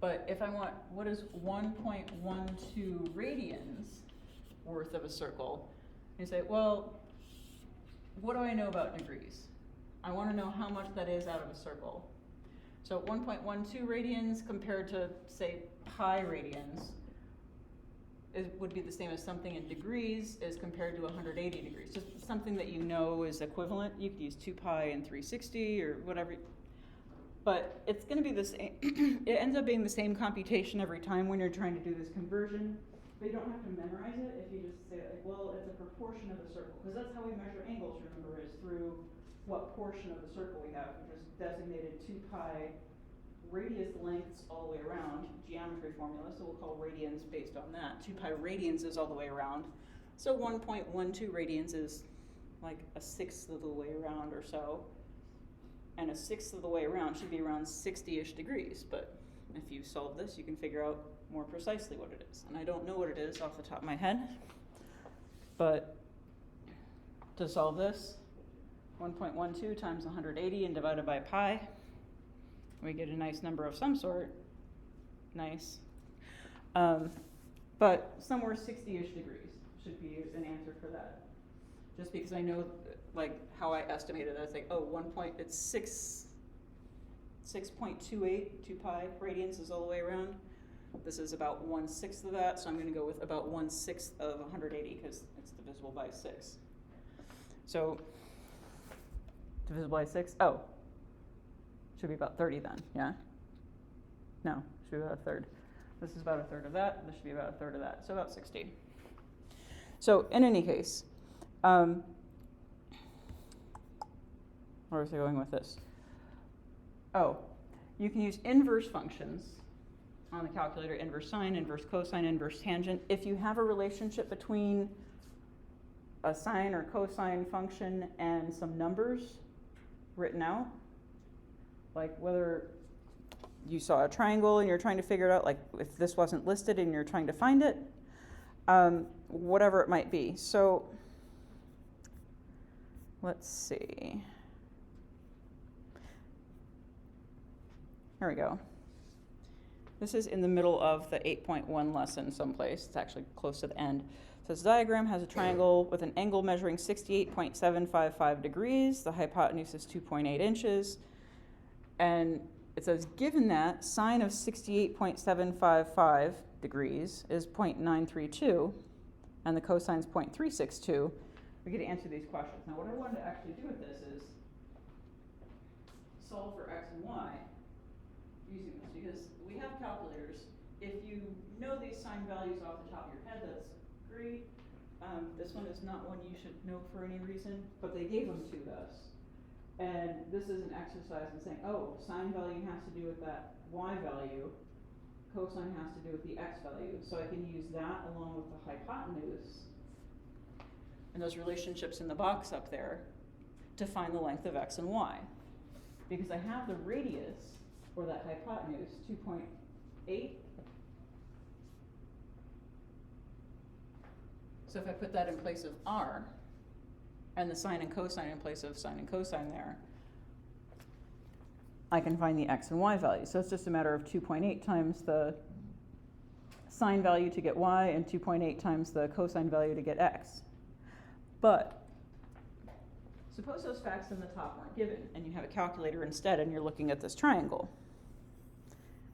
But if I want, what is 1.12 radians worth of a circle? You say, well, what do I know about degrees? I want to know how much that is out of a circle. So 1.12 radians compared to, say, pi radians would be the same as something in degrees is compared to 180 degrees. Just something that you know is equivalent. You could use 2 pi and 360 or whatever. But it's going to be the same. It ends up being the same computation every time when you're trying to do this conversion. But you don't have to memorize it if you just say, like, well, it's a proportion of the circle. Because that's how we measure angles, remember, is through what portion of the circle we have, which is designated 2 pi radius lengths all the way around, geometry formula, so we'll call radians based on that. 2 pi radians is all the way around. So 1.12 radians is like a sixth of the way around or so. And a sixth of the way around should be around 60-ish degrees. But if you solve this, you can figure out more precisely what it is. And I don't know what it is off the top of my head. But to solve this, 1.12 times 180 and divided by pi, we get a nice number of some sort. Nice. But somewhere 60-ish degrees should be an answer for that. Just because I know, like, how I estimated that. It's like, oh, it's 6.28, 2 pi radians is all the way around. This is about 1/6 of that, so I'm going to go with about 1/6 of 180 because it's divisible by 6. So, divisible by 6, oh, should be about 30 then, yeah? No, should be about a third. This is about a third of that. This should be about a third of that. So about 16. So in any case, where was I going with this? Oh, you can use inverse functions on the calculator, inverse sine, inverse cosine, inverse tangent. If you have a relationship between a sine or cosine function and some numbers written out, like whether you saw a triangle and you're trying to figure it out, like if this wasn't listed and you're trying to find it, whatever it might be. So let's see. Here we go. This is in the middle of the 8.1 lesson someplace. It's actually close to the end. So this diagram has a triangle with an angle measuring 68.755 degrees. The hypotenuse is 2.8 inches. And it says, given that sine of 68.755 degrees is 0.932, and the cosine is 0.362, we get to answer these questions. Now, what I wanted to actually do with this is solve for x and y using this, because we have calculators. If you know these sine values off the top of your head, that's great. This one is not one you should know for any reason, but they gave them to us. And this is an exercise in saying, oh, sine value has to do with that y value, cosine has to do with the x value. So I can use that along with the hypotenuse and those relationships in the box up there to find the length of x and y. Because I have the radius, or that hypotenuse, 2.8. So if I put that in place of r, and the sine and cosine in place of sine and cosine there, I can find the x and y value. So it's just a matter of 2.8 times the sine value to get y and 2.8 times the cosine value to get x. But suppose those facts in the top weren't given, and you have a calculator instead, and you're looking at this triangle.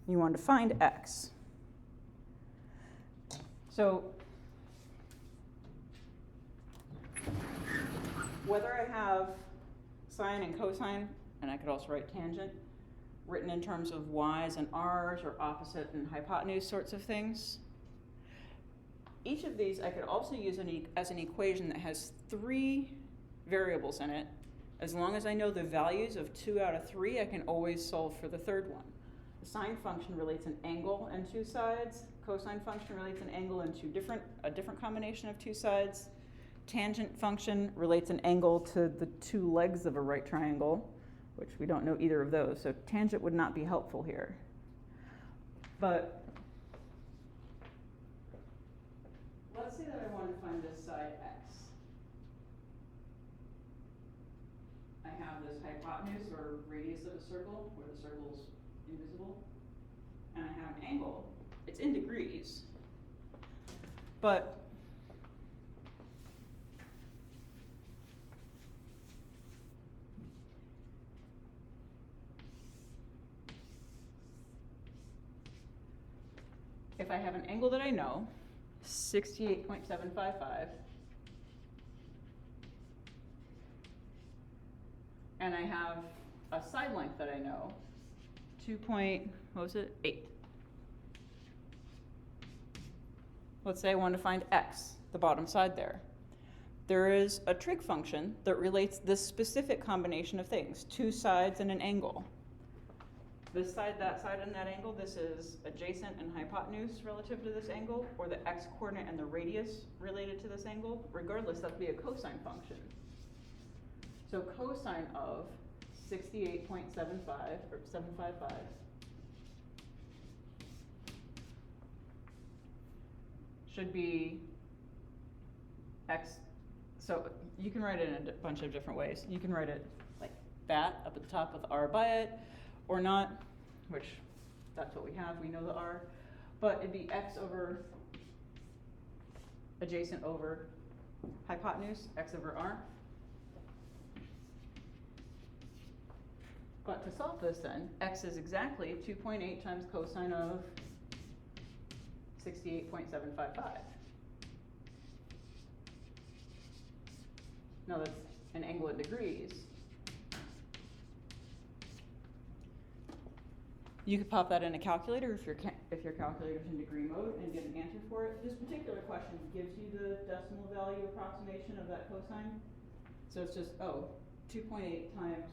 You want to find x. So whether I have sine and cosine, and I could also write tangent, written in terms of y's and r's or opposite and hypotenuse sorts of things, each of these I could also use as an equation that has 3 variables in it. As long as I know the values of 2 out of 3, I can always solve for the third one. The sine function relates an angle and 2 sides. Cosine function relates an angle and a different combination of 2 sides. Tangent function relates an angle to the 2 legs of a right triangle, which we don't know either of those. So tangent would not be helpful here. But let's say that I want to find this side x. I have this hypotenuse or radius of a circle where the circle is invisible, and I have an angle. It's in degrees, but if I have an angle that I know, 68.755, and I have a side length that I know, 8. Let's say I want to find x, the bottom side there. There is a trig function that relates this specific combination of things, 2 sides and an angle. This side, that side, and that angle, this is adjacent and hypotenuse relative to this angle, or the x-coordinate and the radius related to this angle. Regardless, that would be a cosine function. So cosine of 68.75, or 755, should be x. So you can write it in a bunch of different ways. You can write it like that, up at the top with r by it, or not, which that's what we have, we know the r, but it'd be x over adjacent over hypotenuse, x over r. But to solve this then, x is exactly 2.8 times cosine of 68.755. Now that's an angle in degrees. You could pop that in a calculator if your calculator's in degree mode and get an answer for it. This particular question gives you the decimal value approximation of that cosine. So it's just, 2.8 times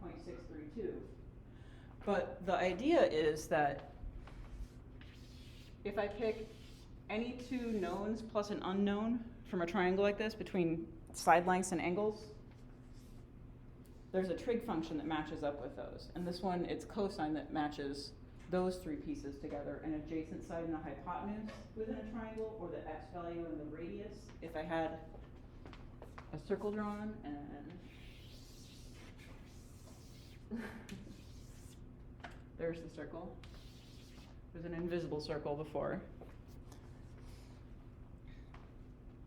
0.632. But the idea is that if I pick any two knowns plus an unknown from a triangle like this between side lengths and angles, there's a trig function that matches up with those. And this one, it's cosine that matches those three pieces together, an adjacent side and a hypotenuse within a triangle, or the x value and the radius. If I had a circle drawn and there's the circle. There's an invisible circle before.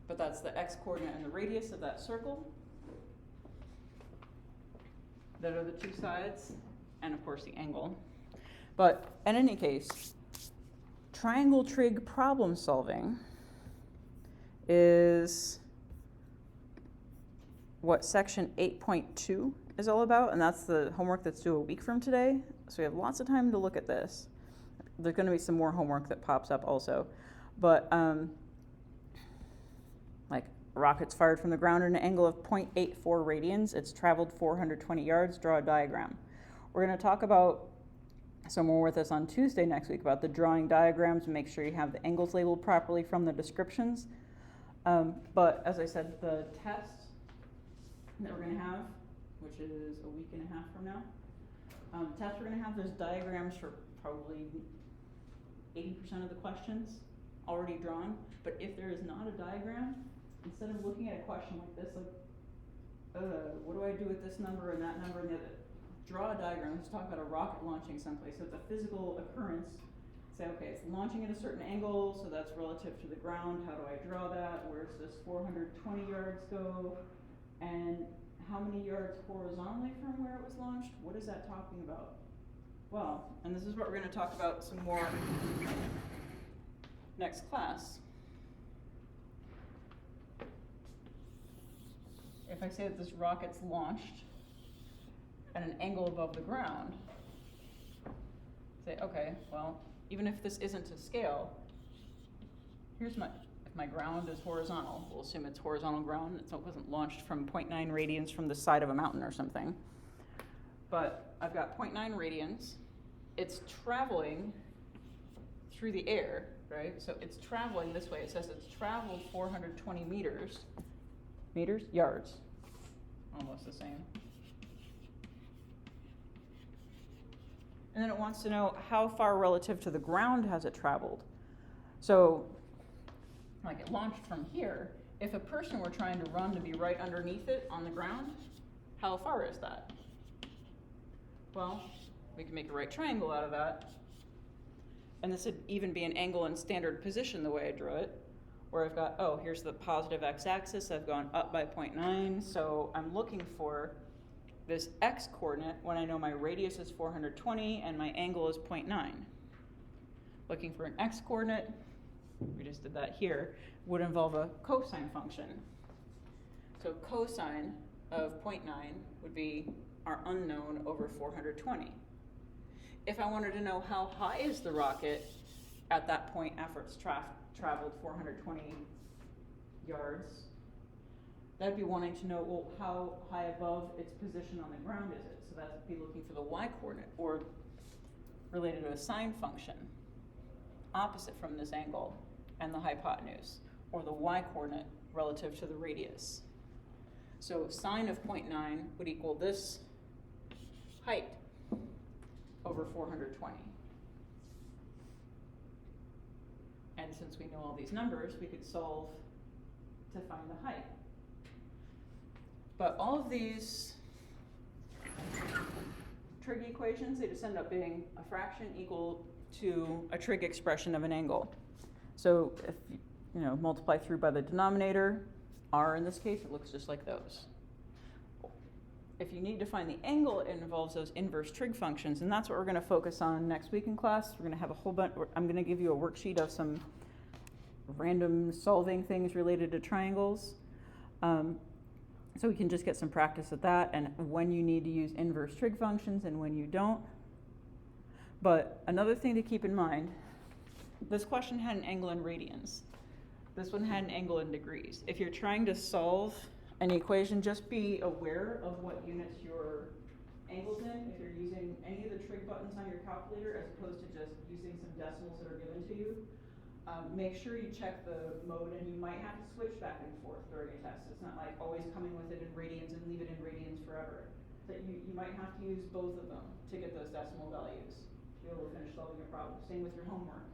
But that's the x-coordinate and the radius of that circle. That are the two sides, and of course the angle. But in any case, triangle trig problem solving is what section 8.2 is all about, and that's the homework that's due a week from today. So we have lots of time to look at this. There's going to be some more homework that pops up also. But like rockets fired from the ground at an angle of 0.84 radians. It's traveled 420 yards. Draw a diagram. We're going to talk about some more with us on Tuesday next week about the drawing diagrams and make sure you have the angles labeled properly from the descriptions. But as I said, the test that we're going to have, which is a week and a half from now, test we're going to have those diagrams for probably 80% of the questions already drawn. But if there is not a diagram, instead of looking at a question like this, like, what do I do with this number and that number and the other? Draw a diagram. Let's talk about a rocket launching someplace. So it's a physical occurrence. Say, okay, it's launching at a certain angle, so that's relative to the ground. How do I draw that? Where's this 420 yards go? And how many yards horizontally from where it was launched? What is that talking about? Well, and this is what we're going to talk about some more next class. If I say that this rocket's launched at an angle above the ground, say, okay, well, even if this isn't to scale, here's if my ground is horizontal, we'll assume it's horizontal ground, so it wasn't launched from 0.9 radians from the side of a mountain or something. But I've got 0.9 radians. It's traveling through the air, right? So it's traveling this way. It says it's traveled 420 yards, almost the same. And then it wants to know how far relative to the ground has it traveled. So, like it launched from here. If a person were trying to run to be right underneath it on the ground, how far is that? Well, we can make a right triangle out of that. And this would even be an angle in standard position the way I drew it, where I've got, here's the positive x-axis. I've gone up by 0.9, so I'm looking for this x-coordinate when I know my radius is 420 and my angle is 0.9. Looking for an x-coordinate, we just did that here, would involve a cosine function. So cosine of 0.9 would be our unknown over 420. If I wanted to know how high is the rocket at that point after it's traveled 420 yards, that'd be wanting to know, well, how high above its position on the ground is it? So that'd be looking for the y-coordinate, or related to a sine function, opposite from this angle and the hypotenuse, or the y-coordinate relative to the radius. So sine of 0.9 would equal this height over 420. And since we know all these numbers, we could solve to find the height. But all of these trig equations, they just end up being a fraction equal to a trig expression of an angle. So if you multiply through by the denominator, r in this case, it looks just like those. If you need to find the angle, it involves those inverse trig functions, and that's what we're going to focus on next week in class. We're going to have a whole bunch. I'm going to give you a worksheet of some random solving things related to triangles. So we can just get some practice at that, and when you need to use inverse trig functions and when you don't. But another thing to keep in mind, this question had an angle in radians. This one had an angle in degrees. If you're trying to solve an equation, just be aware of what units your angle's in. If you're using any of the trig buttons on your calculator as opposed to just using some decimals that are given to you, make sure you check the mode, and you might have to switch back and forth during a test. It's not like always coming with it in radians and leave it in radians forever. That you might have to use both of them to get those decimal values to be able to finish solving your problem. Same with your homework.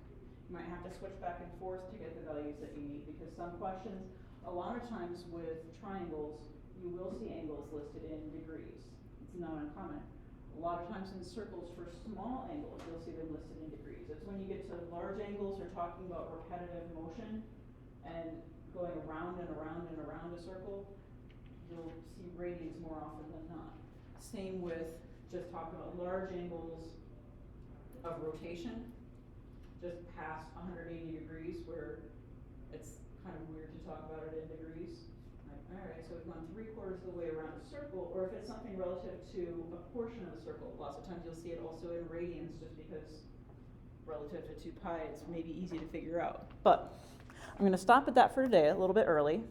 You might have to switch back and forth to get the values that you need, because some questions, a lot of times with triangles, you will see angles listed in degrees. It's not uncommon. A lot of times in circles for small angles, you'll see them listed in degrees. It's when you get to large angles or talking about repetitive motion and going around and around and around a circle, you'll see radians more often than not. Same with just talking about large angles of rotation, just past 180 degrees, where it's kind of weird to talk about it in degrees. Like, all right, so we've gone 3/4 of the way around a circle, or if it's something relative to a portion of the circle, lots of times you'll see it also in radians, just because relative to 2 pi, it's maybe easy to figure out. But I'm going to stop at that for today, a little bit early.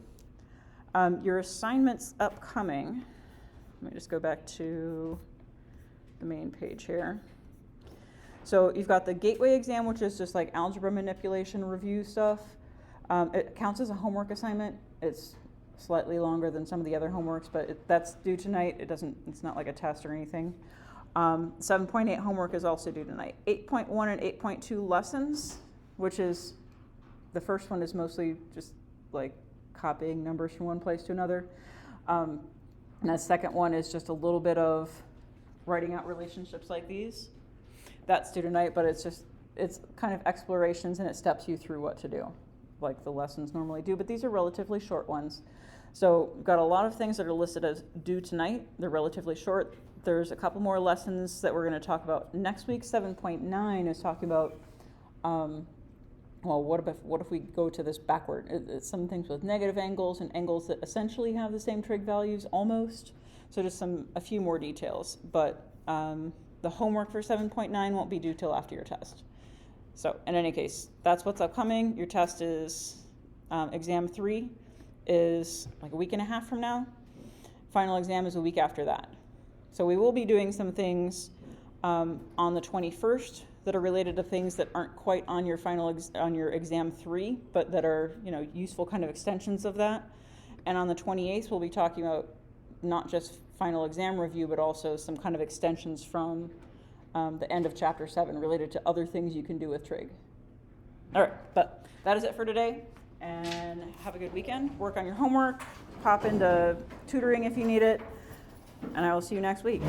Your assignments upcoming, let me just go back to the main page here. So you've got the gateway exam, which is just like algebra manipulation review stuff. It counts as a homework assignment. It's slightly longer than some of the other homeworks, but that's due tonight. It's not like a test or anything. 7.8 homework is also due tonight. 8.1 and 8.2 lessons, which is, the first one is mostly just like copying numbers from one place to another. And the second one is just a little bit of writing out relationships like these. That's due tonight, but it's kind of explorations, and it steps you through what to do, like the lessons normally do, but these are relatively short ones. So we've got a lot of things that are listed as due tonight. They're relatively short. There's a couple more lessons that we're going to talk about next week. 7.9 is talking about, well, what if we go to this backward? It's some things with negative angles and angles that essentially have the same trig values almost. So just a few more details, but the homework for 7.9 won't be due till after your test. So in any case, that's what's upcoming. Your test is, exam 3 is like a week and a half from now. Final exam is a week after that. So we will be doing some things on the 21st that are related to things that aren't quite on your on your exam 3, but that are, useful kind of extensions of that. And on the 28th, we'll be talking about not just final exam review, but also some kind of extensions from the end of chapter 7 related to other things you can do with trig. All right, but that is it for today, and have a good weekend. Work on your homework, pop into tutoring if you need it, and I will see you next week.